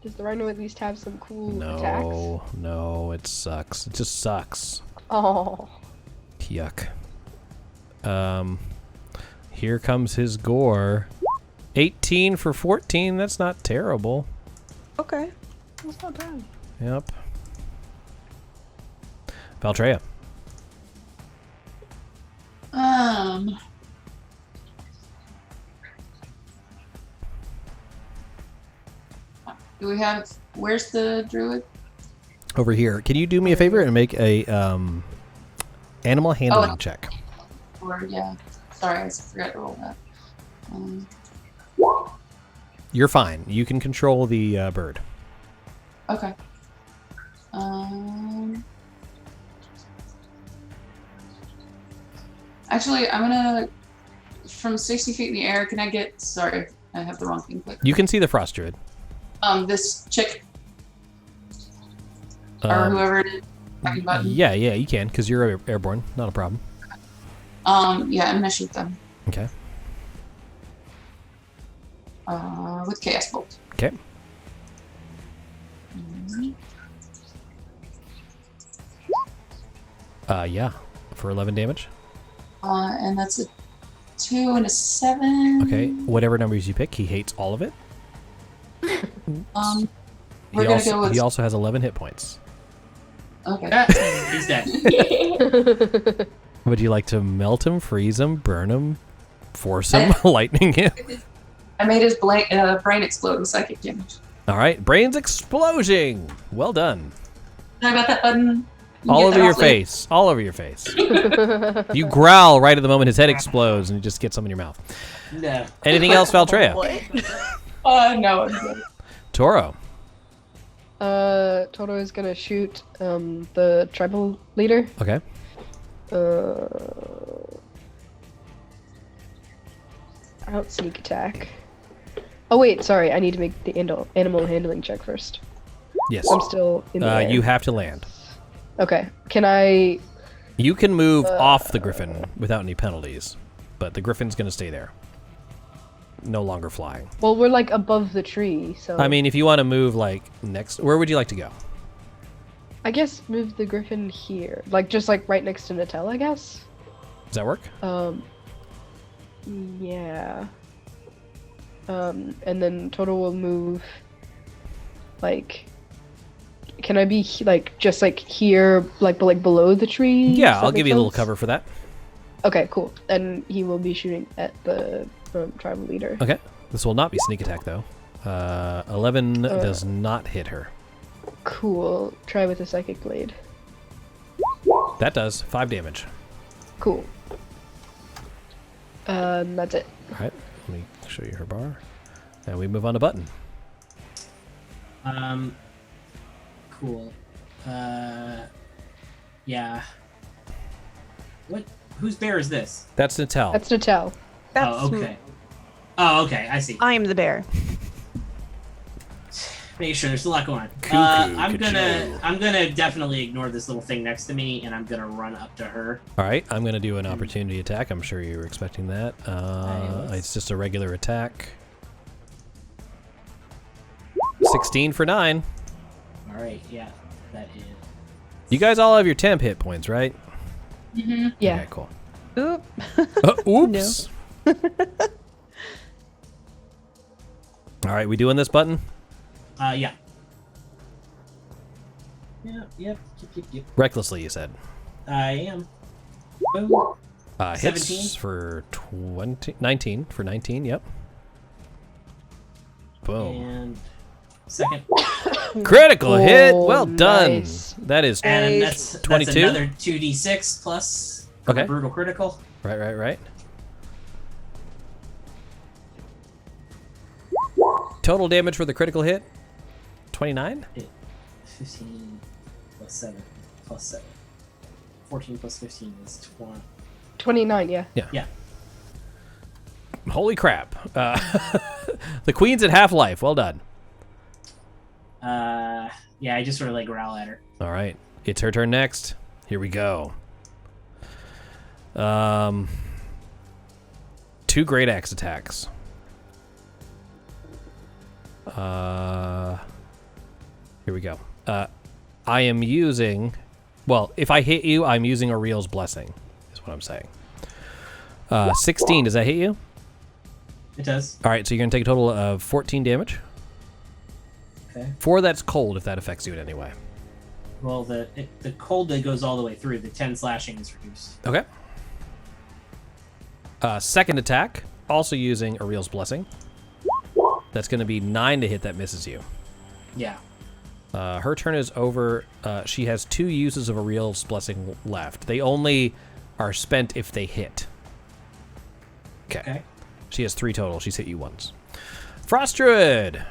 Does the rhino at least have some cool attacks? No, it sucks. It just sucks. Oh. Yuck. Here comes his gore. 18 for 14. That's not terrible. Okay. That's not bad. Yep. Valtreya. Do we have? Where's the druid? Over here. Can you do me a favor and make a animal handling check? Or yeah. Sorry, I forgot to roll that. You're fine. You can control the bird. Okay. Actually, I'm gonna from 60 feet in the air. Can I get? Sorry, I have the wrong thing clicked. You can see the frost druid. This chick or whoever it is. Button. Yeah, you can because you're airborne. Not a problem. Yeah, I'm gonna shoot them. Okay. With chaos bolt. Okay. Yeah, for 11 damage. And that's a 2 and a 7. Okay, whatever numbers you pick, he hates all of it. We're gonna go with. He also has 11 hit points. Okay. He's dead. Would you like to melt him, freeze him, burn him, force him, lightning him? I made his brain explode with psychic damage. All right, brains exploding. Well done. I got that button. All over your face. All over your face. You growl right at the moment his head explodes and you just get some in your mouth. No. Anything else, Valtreya? No. I'm good. Toro. Toto is gonna shoot the tribal leader. Okay. Out sneak attack. Oh wait, sorry. I need to make the animal handling check first. Yes. I'm still in the air. You have to land. Okay. Can I? You can move off the griffin without any penalties, but the griffin's going to stay there. No longer flying. Well, we're like above the tree, so. I mean, if you want to move like next, where would you like to go? I guess move the griffin here, like just like right next to Natel, I guess. Does that work? Yeah. And then Toto will move. Like, can I be like just like here, like but like below the tree? Yeah, I'll give you a little cover for that. Okay, cool. And he will be shooting at the tribal leader. Okay. This will not be sneak attack though. 11 does not hit her. Cool. Try with a psychic blade. That does 5 damage. Cool. That's it. All right. Let me show you her bar. And we move on to Button. Cool. Yeah. What? Whose bear is this? That's Natal. That's Natal. Oh, okay. Oh, okay. I see. I'm the bear. Make sure there's a lot going on. Cuckoo, I'm gonna definitely ignore this little thing next to me, and I'm gonna run up to her. All right, I'm going to do an opportunity attack. I'm sure you were expecting that. It's just a regular attack. 16 for 9. All right. Yeah, that is. You guys all have your temp hit points, right? Mm-hmm. Yeah. Okay, cool. Oop. Oops. All right, we doing this button? Yeah. Yep. Recklessly, you said. I am. Boom. Hits 17? for 19 for 19, yep. Boom. And second. Critical hit. Well done. Nice. That is And that's 22? That's another 2d6 plus Okay. brutal critical. Right. Total damage for the critical hit? 29? 15 plus 7 plus 7. 14 plus 15 is 20. 29, yeah. Yeah. Holy crap. The queen's at half life. Well done. Yeah, I just sort of like growl at her. All right. It's her turn next. Here we go. 2 great axe attacks. Here we go. I am using... Well, if I hit you, I'm using Ariel's Blessing, is what I'm saying. 16, does that hit you? It does. All right, so you're going to take a total of 14 damage. Okay. 4 that's cold, if that affects you in any way. Well, the cold that goes all the way through, the 10 slashing is reduced. Okay. Second attack, also using Ariel's Blessing. That's going to be 9 to hit, that misses you. Yeah. Her turn is over. She has 2 uses of Ariel's Blessing left. They only are spent if they hit. Okay. She has 3 total. She's hit you once. Frost Druid.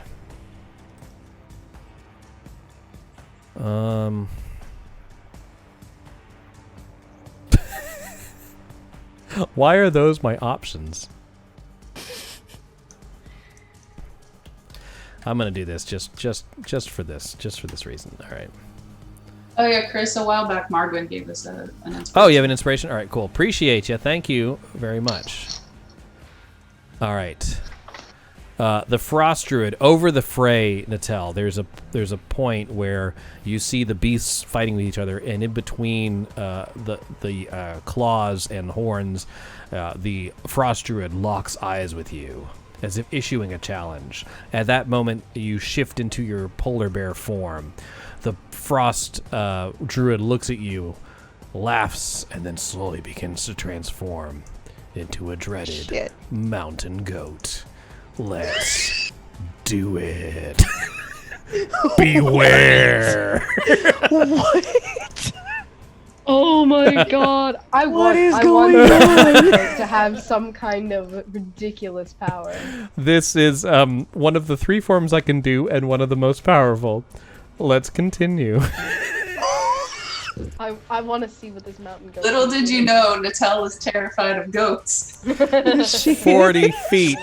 Why are those my options? I'm gonna do this just for this reason. All right. Oh yeah, Chris. A while back, Margwin gave us an inspiration. Oh, you have an inspiration. All right, cool. Appreciate you. Thank you very much. All right. The Frost Druid over the fray, Natel. There's a point where you see the beasts fighting with each other, and in between the claws and horns, the Frost Druid locks eyes with you, as if issuing a challenge. At that moment, you shift into your polar bear form. The Frost Druid looks at you, laughs, and then slowly begins to transform into a dreaded mountain goat. Let's do it. Beware. What? Oh my god. I want to have some kind of ridiculous power. This is one of the 3 forms I can do and one of the most powerful. Let's continue. I want to see what this mountain goes. Little did you know, Natel is terrified of goats. 40 feet.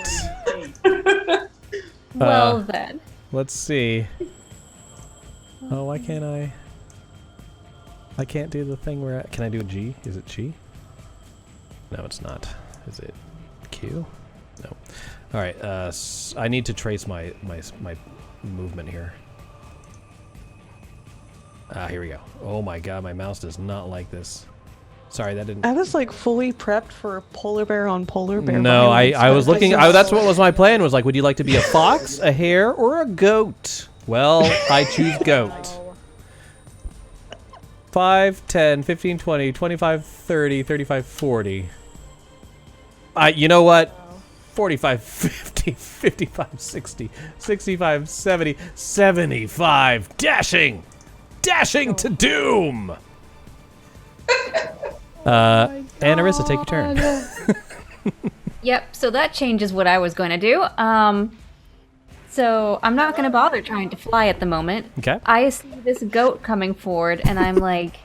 Well then. Let's see. Oh, why can't I? I can't do the thing where can I do a G? Is it G? No, it's not. Is it Q? No. All right. I need to trace my movement here. Here we go. Oh my god, my mouse does not like this. Sorry, that didn't. I was like fully prepped for a polar bear on polar bear. No, I was looking. That's what was my plan. Was like, would you like to be a fox, a hare, or a goat? Well, I choose goat. 5, 10, 15, 20, 25, 30, 35, 40. You know what? 45, 50, 55, 60, 65, 70, 75. Dashing to doom. Anarissa, take your turn. Yep, so that changes what I was going to do. So I'm not going to bother trying to fly at the moment. Okay. I see this goat coming forward, and I'm like,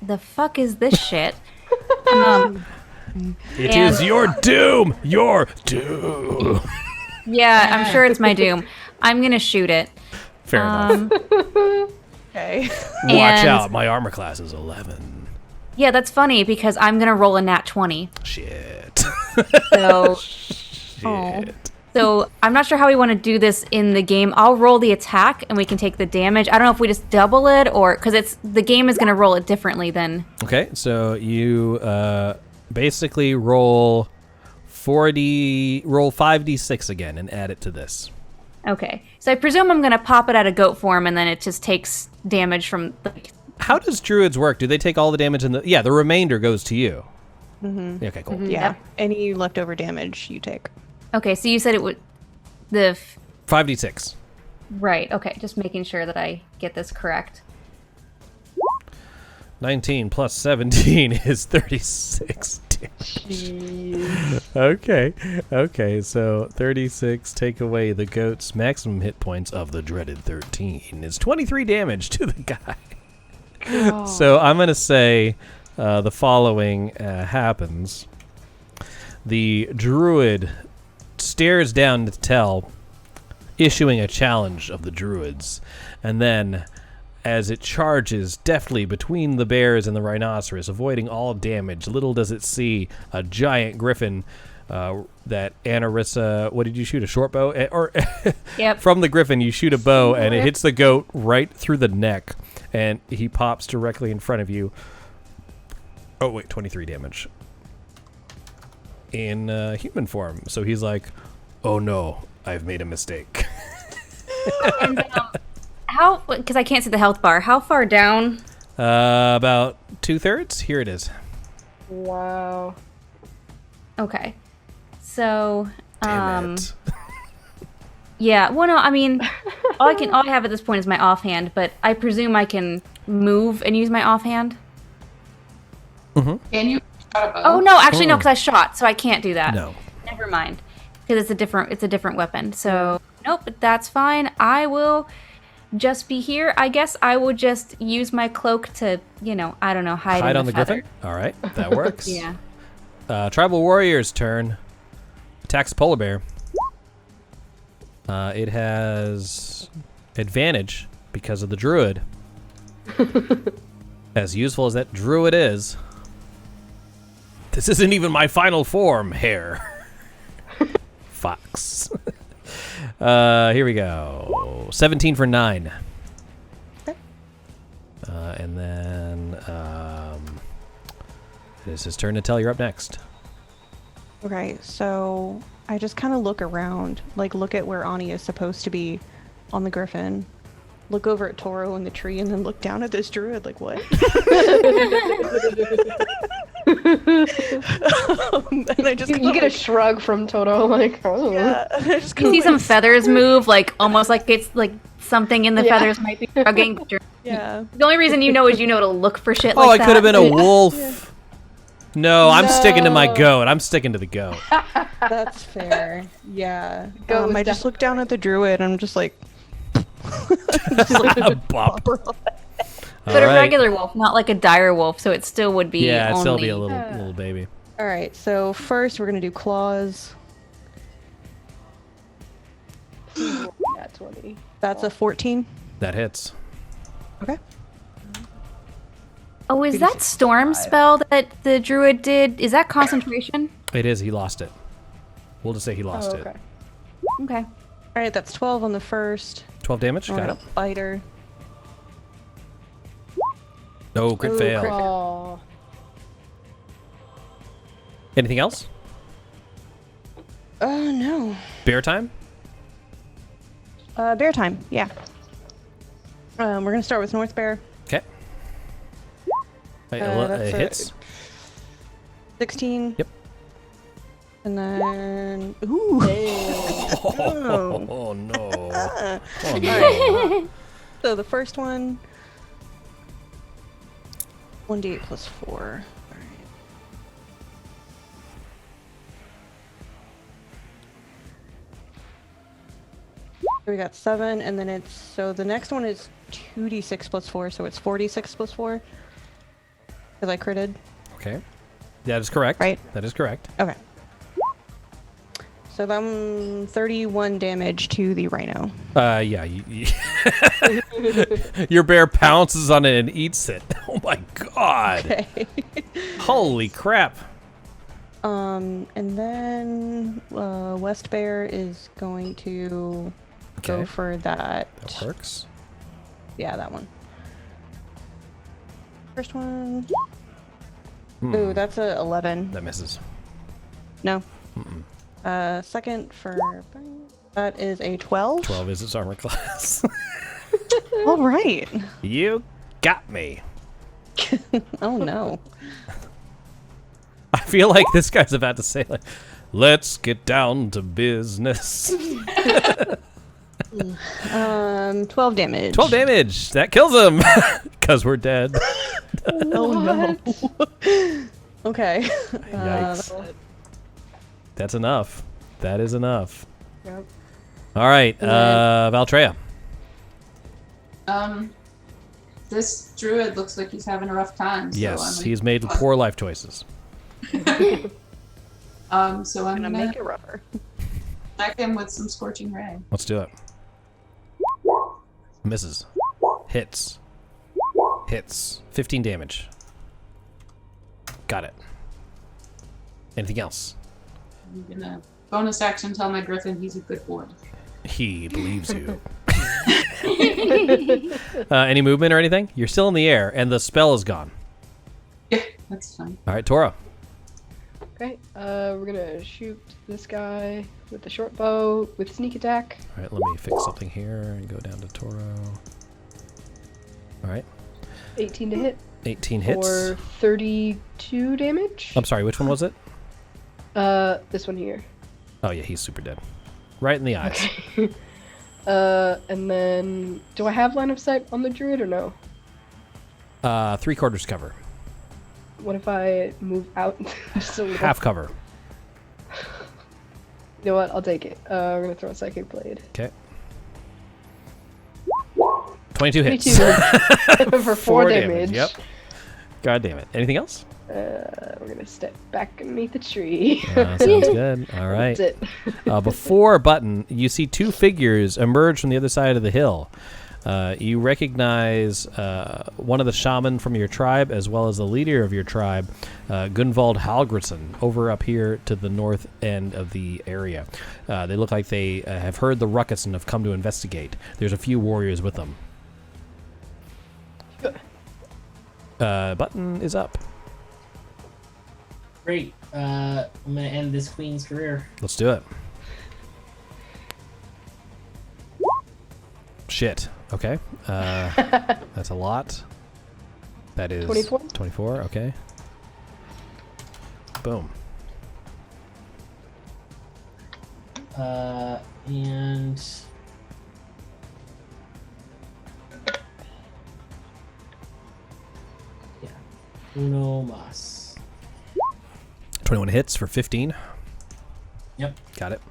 the fuck is this shit? It is your doom! Your doom! Yeah, I'm sure it's my doom. I'm gonna shoot it. Fair enough. Okay. Watch out, my armor class is 11. Yeah, that's funny because I'm gonna roll a nat 20. Shit. So, Shit. so I'm not sure how we want to do this in the game. I'll roll the attack and we can take the damage. I don't know if we just double it or because the game is gonna roll it differently than. Okay, so you basically roll 5d6 again and add it to this. Okay, so I presume I'm gonna pop it out of goat form and then it just takes damage from. How does druids work? Do they take all the damage in the? Yeah, the remainder goes to you. Mm-hmm. Okay, cool. Yeah, any leftover damage you take. Okay, so you said it would the 5d6. right. Okay, just making sure that I get this correct. 19 plus 17 is 36 damage. Okay, so 36, take away the goat's maximum hit points of the dreaded 13 is 23 damage to the guy. Oh. So I'm going to say the following happens. The druid stares down to Tell, issuing a challenge of the druids, and then as it charges deftly between the bears and the rhinoceros, avoiding all damage, little does it see a giant griffin that Anarissa, what did you shoot, a short bow? Or Yep. From the griffin, you shoot a bow, and it hits the goat right through the neck, and he pops directly in front of you. Oh, wait, 23 damage. In human form. So he's like, oh no, I've made a mistake. And how? Because I can't see the health bar. How far down? About 2/3. Here it is. Wow. Okay. So, Damn it. yeah. Well, no. I mean, all I have at this point is my offhand, but I presume I can move and use my offhand. Mm-hmm. Can you? Oh no, actually no, because I shot, so I can't do that. No. Never mind, because it's a different weapon. So nope, but that's fine. I will just be here. I guess I will just use my cloak to, I don't know, hide in on the feather. griffin. All right, that works. Yeah. Tribal warrior's turn. Attacks polar bear. It has advantage because of the druid. As useful as that druid is. This isn't even my final form, hare. Fox. Here we go. 17 for 9. Okay. And then it is his turn to tell. You're up next. Okay, so I just kind of look around, look at where Ani is supposed to be on the griffin, look over at Toro in the tree, and then look down at this druid, what? And I just you get a shrug from Toto, oh. Yeah, I just You see some feathers move, almost like it's something in the feathers might be shrugging. Yeah. The only reason you know is to look for shit Oh, like that. I could have been a wolf. Yeah. No, I'm sticking to my goat. I'm sticking to the goat. That's fair. Yeah. Go I just look down at the druid and I'm just like Bop. But a regular wolf, not like a dire wolf, so it still would be it'd only... still be a little baby. All right, so first we're going to do claws. That's 20. That's a 14. That hits. Okay. Oh, is that storm spell that the druid did? Is that concentration? It is. He lost it. We'll just say he lost it. Okay. All right, that's 12 on the first. 12 damage. I'm Got going it. to bite her. No, crit fail. crit. Oh. Anything else? No. Bear time? Bear time, yeah. We're going to start with North Bear. Okay. That's It hits. 16. Yep. And then... Ooh! Oh, no. Oh, All no. right. So the first one... 1d8 plus 4. Alright. We got 7, and then so the next one is 2d6 plus 4, so it's 4d6 plus 4. Because I critted. Okay. That is correct. Right? That is correct. Okay. So I'm 31 damage to the rhino. Yeah. Your bear pounces on it and eats it. Oh my god. Okay. Holy crap. And then West Bear is going to go for that. That works. Yeah, that one. First one. Ooh, that's a 11. That misses. No. Second for that is a 12. 12 is its armor class. All right. You got me. Oh no. I feel like this guy's about to say, like, let's get down to business. 12 damage. 12 damage. That kills him. Because we're dead. Oh no. Okay. Yikes. That's enough. That is enough. Yep. All right, Valtreya. This druid looks like he's having a rough time. So Yes, he's made poor life choices. So I'm gonna make it rougher. Attack him with some scorching ray. Let's do it. Misses. Hits. Hits. 15 damage. Got it. Anything else? I'm gonna bonus action tell my griffin he's a good boy. He believes you. Any movement or anything? You're still in the air, and the spell is gone. Yeah, that's fine. All right, Tora. Okay, we're gonna shoot this guy with the short bow with sneak attack. All right, let me fix something here and go down to Toro. All right. 18 to hit. 18 hits. For 32 damage. I'm sorry, which one was it? This one here. Oh yeah, he's super dead. Right in the eyes. Okay. And then, do I have line of sight on the druid or no? 3/4 cover. What if I move out? Just a little? Half cover. You know what? I'll take it. We're gonna throw a psychic blade. Okay. 22 hits. 22 for 4 damage. Yep. God damn it. Anything else? We're gonna step back underneath the tree. Sounds good. All right. That's it. Before Button, you see two figures emerge from the other side of the hill. You recognize one of the shaman from your tribe, as well as the leader of your tribe, Gunvald Halgrisson, over up here to the north end of the area. They look like they have heard the ruckus and have come to investigate. There's a few warriors with them. Button is up. Great. I'm gonna end this queen's career. Let's do it. Shit. Okay. That's a lot. That is 24. 24. Okay. Boom. And yeah, uno mas. 21 hits for 15. Yep. Got it.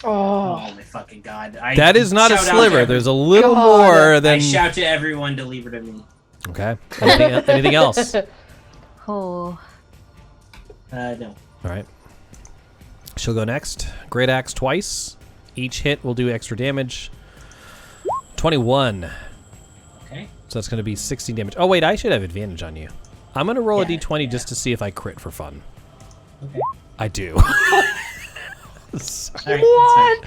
Oh, my fucking god! That is not a shout out sliver. to There's a little God. more than. I shout to everyone to leave her to me. Okay. Anything else? Oh. No. All right. She'll go next. Great axe twice. Each hit will do extra damage. 21. Okay. So that's going to be 16 damage. Oh wait, I should have advantage on you. I'm going to roll a Yeah, d20 yeah. just to see if I crit for fun. Okay. I do. All right,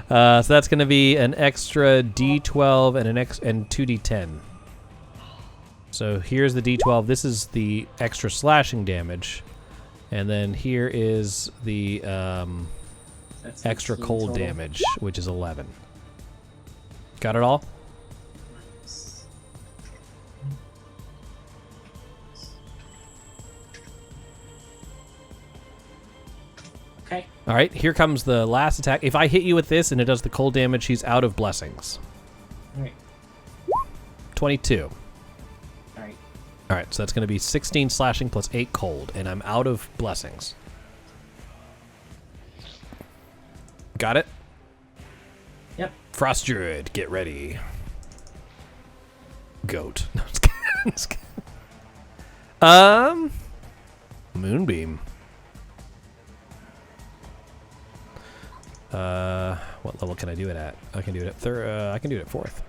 So that's going to be an extra d12 and 2d10. So here's the d12. This is the extra slashing damage. And then here is the that's extra 16 cold total. damage, which is 11. Got it all? Okay. All right, here comes the last attack. If I hit you with this and it does the cold damage, he's out of blessings. All right. 22. All right. All right, so that's going to be 16 slashing plus 8 cold, and I'm out of blessings. Got it? Yep. Frost Druid, get ready. Goat. No, I'm just kidding. I'm just kidding. Moonbeam. What level can I do it at? I can do it at I can do it at 4th.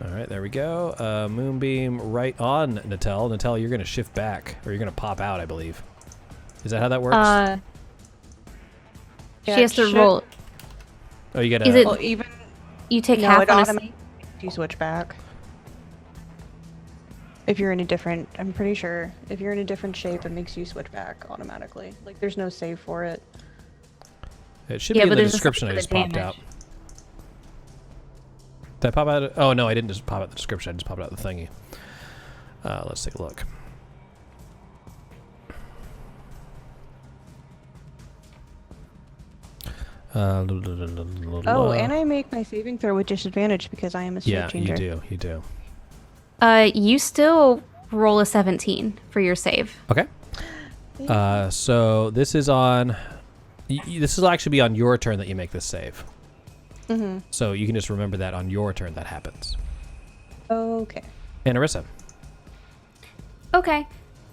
All right, there we go. Moonbeam right on Natel. Natel, you're gonna shift back, or you're gonna pop out, I believe. Is that how that works? She has to roll. Oh, you gotta. Is it? Well, even You take no, half it on a automatically makes you switch back. If you're in a different, I'm pretty sure, if you're in a different shape, it makes you switch back automatically. Like, there's no save for it. It should be in the description I just popped out. Did I pop out? Oh, no, I didn't just pop out the description. I just popped out the thingy. Let's take a look. Oh, and I make my saving throw with disadvantage because I am a state changer. Yeah, you do. You still roll a 17 for your save. Okay. So this is on. This will actually be on your turn that you make this save. Mm-hmm. So you can just remember that on your turn that happens. Okay. And Arissa. Okay.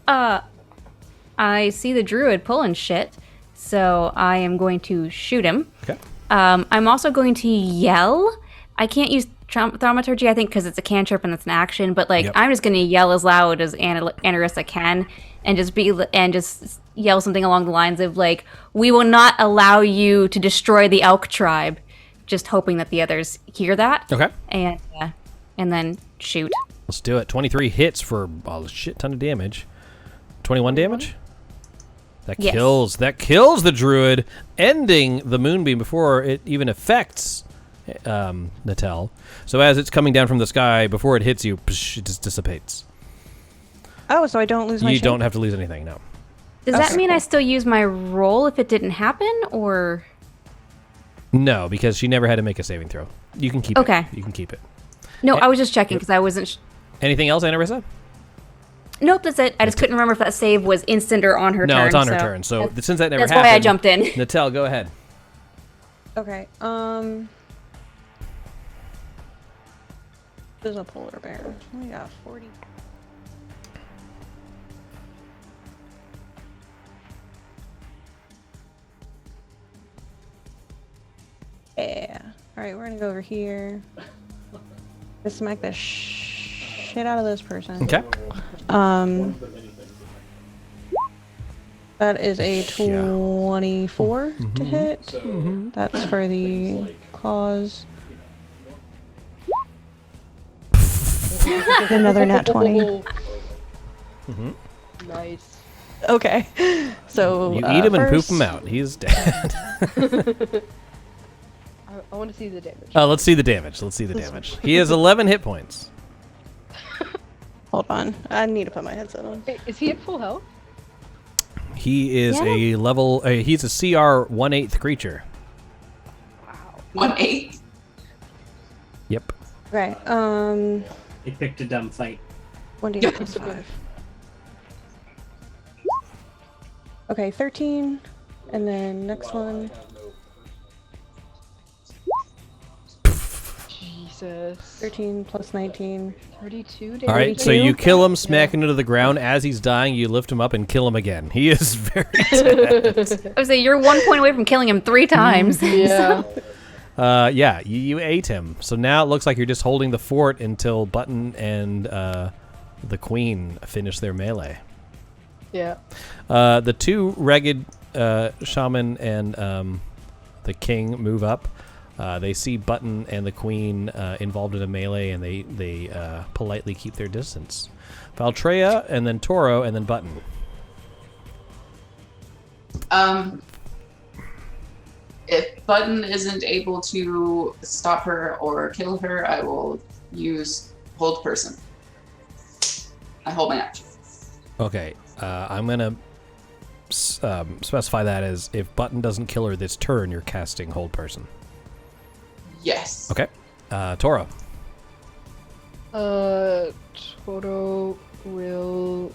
I see the druid pulling shit, so I am going to shoot him. Okay. I'm also going to yell. I can't use thaumaturgy, I think, because it's a cantrip and it's an action. But like, I'm just going to yell as loud as Anarissa can, and just yell something along the lines of like, "We will not allow you to destroy the elk tribe." Just hoping that the others hear that. Okay. And then shoot. Let's do it. 23 hits for a shit ton of damage. 21 damage. That kills the druid, ending the moonbeam before it even affects Natel. So as it's coming down from the sky, before it hits you, it just dissipates. Oh, so I don't lose my shape? You don't have to lose anything, no. Does that mean I still use my roll if it didn't happen, or? No, because she never had to make a saving throw. You can keep it. Okay. You can keep it. No, I was just checking because I wasn't... Anything else, Anarissa? Nope, that's it. I just couldn't remember if that save was instant or on her turn. No, it's on her turn. So since that never happened... That's why I jumped in. Natel, go ahead. Okay, There's a polar bear. We got 40. Yeah. Alright, we're gonna go over here. Let's smack the shit out of this person. Okay. That is a 24 to hit. That's for the claws. Another nat 20. Nice. Okay. So you eat him and poop him out. He's dead. I want to see the damage. Let's see the damage. He has 11 hit points. Hold on. I need to put my headset on. Wait, is he at full health? He is a level... he's a CR 1/8 creature. Wow. 1/8? Yep. Okay, He picked a dumb fight. 1d8 plus 5. Okay, 13. And then next one. Jesus. 13 plus 19. 32 damage. All right, so you kill him, smack him into the ground. As he's dying, you lift him up and kill him again. He is very dead. I would say you're 1 point away from killing him 3 times. Yeah. Yeah, you ate him. So now it looks like you're just holding the fort until Button and the Queen finish their melee. Yeah. The two Reghed Shaman and the King move up. They see Button and the Queen involved in a melee, and they politely keep their distance. Valtreya, and then Toro, and then Button. If Button isn't able to stop her or kill her, I will use hold person. I hold my action. Okay, I'm gonna specify that as if Button doesn't kill her this turn, you're casting hold person. Yes. Okay. Toro. Toro will...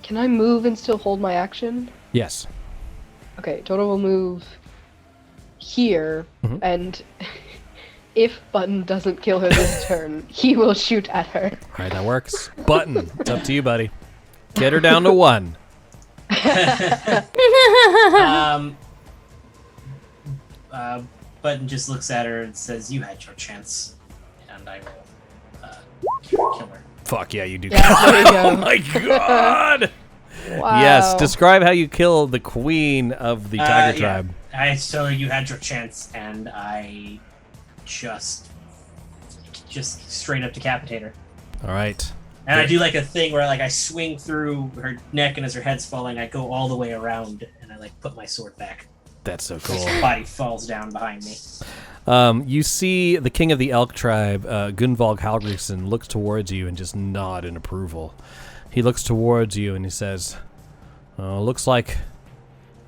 Can I move and still hold my action? Yes. Okay, Toro will move here and if Button doesn't kill her this turn, he will shoot at her. All right, that works. Button, it's up to you, buddy. Get her down to 1. Button just looks at her and says, "You had your chance," and I will kill her. Fuck yeah, you do. Yeah, there you go. Oh my god! Wow. Yes, describe how you kill the queen of the tiger tribe. I tell her you had your chance, and I just straight up decapitate her. All right. And I do like a thing where like I swing through her neck, and as her head's falling, I go all the way around, and I like put my sword back. That's so cool. Her body falls down behind me. You see the king of the elk tribe, Gunvald Halgriksson, looks towards you and just nod in approval. He looks towards you and he says, looks like,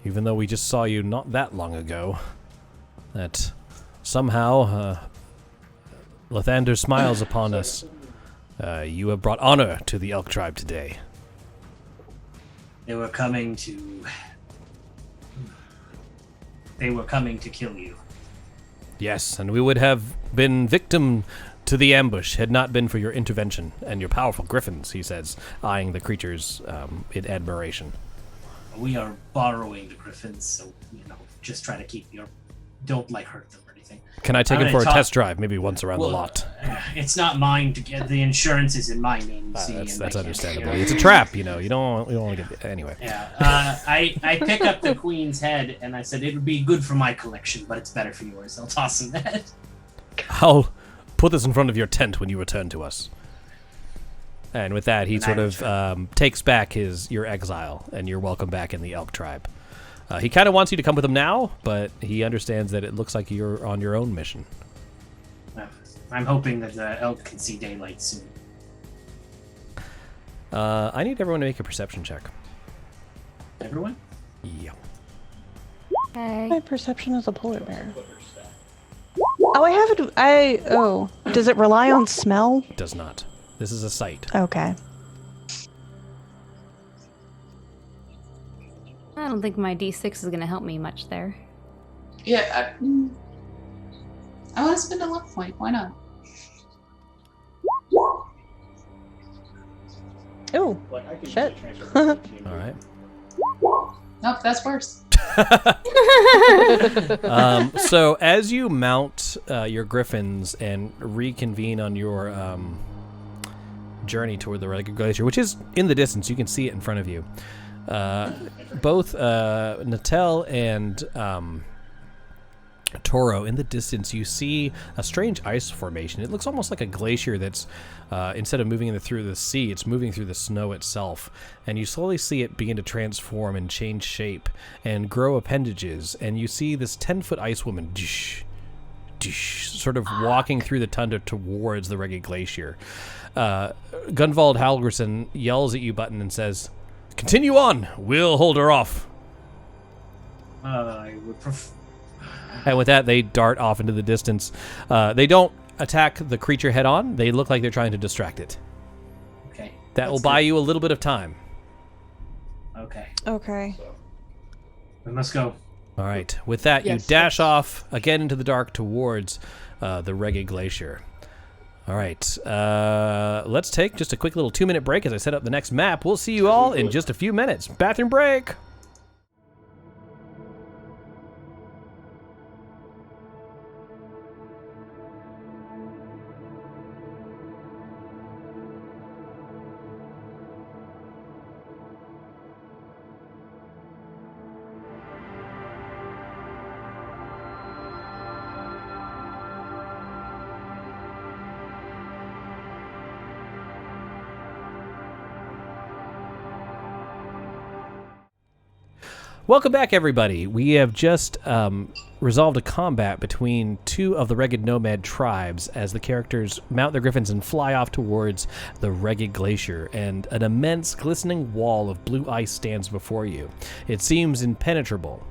even though we just saw you not that long ago, that somehow Lathander smiles upon us. You have brought honor to the elk tribe today. They were coming to kill you. Yes, and we would have been victim to the ambush had not been for your intervention and your powerful griffins, he says, eyeing the creatures in admiration. We are borrowing the griffins, so, just try to keep don't hurt them or anything. Can I take him for a test drive, maybe once around the lot? It's not mine to get. The insurance is in my name. That's understandable. It's a trap, you don't want to get anyway. Yeah. I pick up the queen's head and I said it would be good for my collection, but it's better for yours. I'll toss him that. I'll put this in front of your tent when you return to us. And with that, he sort of takes back your exile, and you're welcome back in the elk tribe. He kind of wants you to come with him now, but he understands that it looks like you're on your own mission. I'm hoping that the elk can see daylight soon. I need everyone to make a perception check. Everyone? Yeah. Okay. My perception is a polar bear. Oh, I have it. Does it rely on smell? It does not. This is a sight. Okay. I don't think my D6 is going to help me much there. Yeah, I want to spend a luck point. Why not? Oh, shit. All right. Nope, that's worse. So as you mount your griffins and reconvene on your journey toward the Reghed Glacier, which is in the distance, you can see it in front of you. Both Natel and Toro, in the distance, you see a strange ice formation. It looks almost like a glacier that's, instead of moving through the sea, it's moving through the snow itself. And you slowly see it begin to transform and change shape and grow appendages. And you see this 10-foot ice woman sort of walking through the tundra towards the Reghed Glacier. Gunvald Halgriksson yells at you, Button, and says, "Continue on. We'll hold her off." I would prefer. And with that, they dart off into the distance. They don't attack the creature head on. They look like they're trying to distract it. Okay. That will buy you a little bit of time. Okay. Okay. We must go. All right. With that, you dash off again into the dark towards the Reghed Glacier. All right. Let's take just a quick little 2-minute break as I set up the next map. We'll see you all in just a few minutes. Bathroom break. Welcome back, everybody. We have just resolved a combat between two of the Reghed Nomad tribes as the characters mount their griffins and fly off towards the Reghed Glacier, and an immense glistening wall of blue ice stands before you. It seems impenetrable.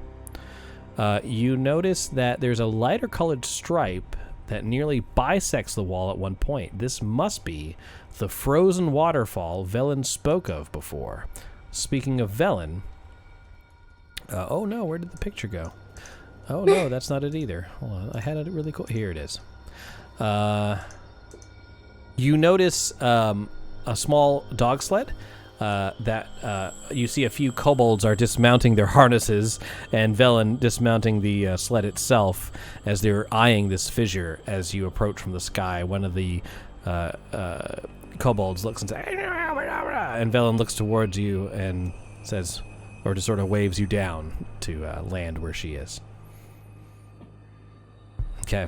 You notice that there's a lighter colored stripe that nearly bisects the wall at one point. This must be the frozen waterfall Velen spoke of before. Speaking of Velen... oh no, where did the picture go? Oh no, that's not it either. Hold on, I had it really cool. Here it is. You notice a small dog sled that you see a few kobolds are dismounting their harnesses, and Velen dismounting the sled itself as they're eyeing this fissure as you approach from the sky. One of the kobolds looks and says, and Velen looks towards you and says, or just sort of waves you down to land where she is. Okay.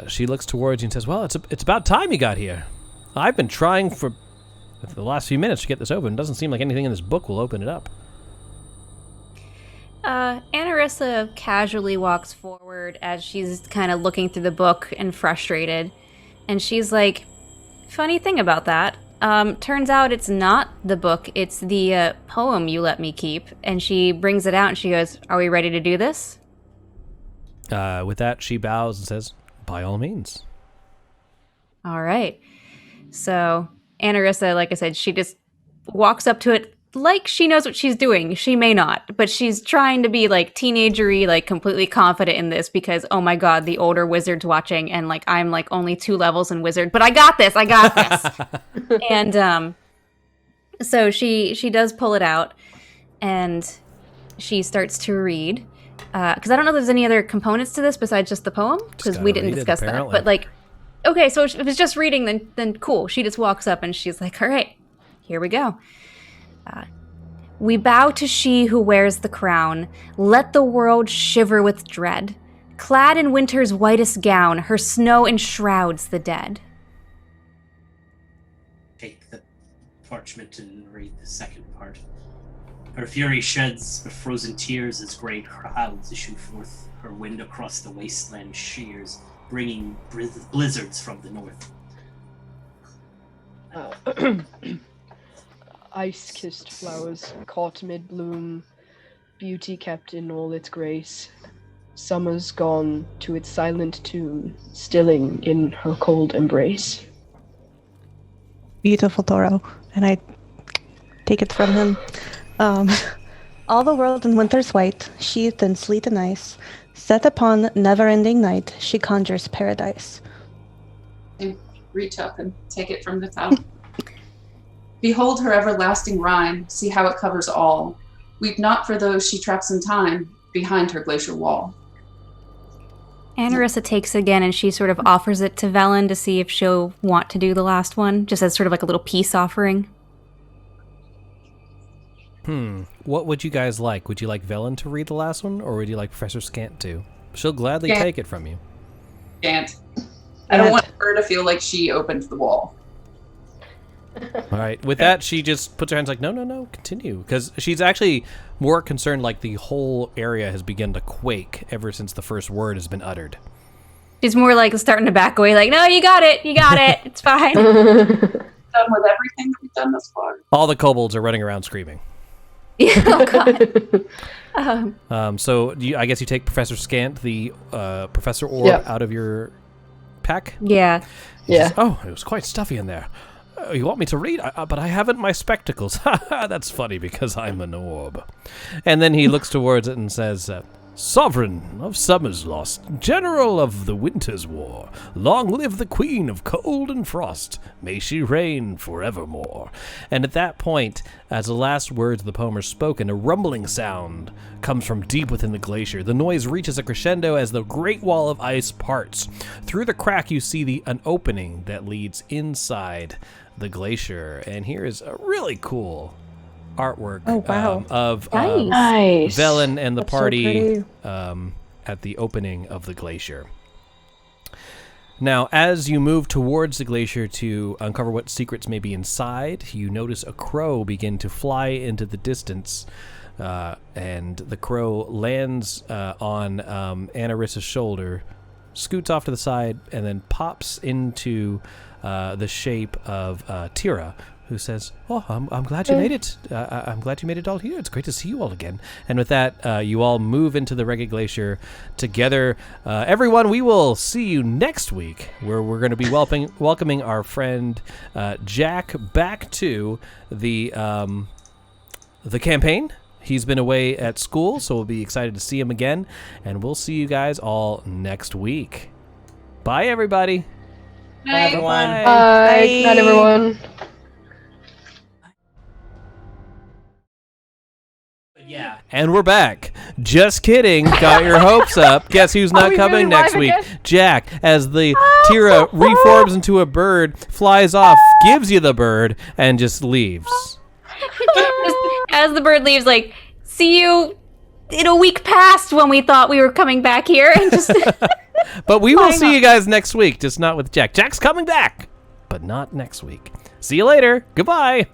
She looks towards you and says, well, it's about time you got here. I've been trying for the last few minutes to get this open. It doesn't seem like anything in this book will open it up. Anarissa casually walks forward as she's kind of looking through the book and frustrated. And she's like, funny thing about that. Turns out it's not the book, it's the poem you let me keep. And she brings it out and she goes, are we ready to do this? With that, she bows and says, by all means. All right. So Anarissa, like I said, she just walks up to it like she knows what she's doing. She may not, but she's trying to be like teenagery, like completely confident in this because, oh my God, the older wizard's watching and like I'm like only 2 levels in wizard, but I got this. And so she does pull it out and she starts to read. Because I don't know if there's any other components to this besides just the poem, because we didn't discuss that. But like, okay, so if it's just reading, then cool. She just walks up and she's like, all right, here we go. We bow to she who wears the crown. Let the world shiver with dread. Clad in winter's whitest gown, her snow enshrouds the dead. Take the parchment and read the second part. Her fury sheds her frozen tears as great clouds issue forth. Her wind across the wasteland shears, bringing blizzards from the north. Ice-kissed flowers caught mid-bloom, beauty kept in all its grace. Summer's gone to its silent tune, stilling in her cold embrace. Beautiful, Toro. And I take it from him. All the world in winter's white, sheathed in sleet and ice, set upon never-ending night, she conjures paradise. I reach up and take it from the top. Behold her everlasting rhyme, see how it covers all. Weep not for those she traps in time, behind her glacier wall. Anarissa takes it again and she sort of offers it to Velen to see if she'll want to do the last one, just as sort of like a little peace offering. What would you guys like? Would you like Velen to read the last one, or would you like Professor Scant to? She'll gladly take it from you. Scant. I don't want her to feel like she opened the wall. All right. With that, she just puts her hands like, no, continue. Because she's actually more concerned like the whole area has begun to quake ever since the first word has been uttered. She's more like starting to back away, like, no, you got it, it's fine. Done with everything that we've done thus far. All the kobolds are running around screaming. Oh, God. So I guess you take Professor Scant, the Professor Orb, out of your pack? Yeah. Says, oh, it was quite stuffy in there. You want me to read? But I haven't my spectacles. That's funny because I'm an orb. And then he looks towards it and says, Sovereign of summer's lost, General of the winter's war, long live the Queen of cold and frost, may she reign forevermore. And at that point, as the last words of the poem are spoken, a rumbling sound comes from deep within the glacier. The noise reaches a crescendo as the great wall of ice parts. Through the crack, you see an opening that leads inside the glacier. And here is a really cool artwork of nice. Velen and the That's party so at the opening of the glacier. Now, as you move towards the glacier to uncover what secrets may be inside, you notice a crow begin to fly into the distance, and the crow lands on Anarissa's shoulder, scoots off to the side, and then pops into the shape of Tira, who says, oh, I'm glad you made it. I'm glad you made it all here. It's great to see you all again. And with that, you all move into the Reghed Glacier together. Everyone, we will see you next week, where we're going to be welcoming our friend Jack back to the campaign. He's been away at school, so we'll be excited to see him again. And we'll see you guys all next week. Bye, everybody. Bye, everyone. Bye. Good night, everyone. Yeah. And we're back. Just kidding. Got your hopes up. Guess who's not coming next week? Jack, as the Tira reforms into a bird, flies off, gives you the bird, and just leaves. As the bird leaves, like, see you in a week past when we thought we were coming back here. And just But we will see you guys next week, just not with Jack. Jack's coming back, but not next week. See you later. Goodbye.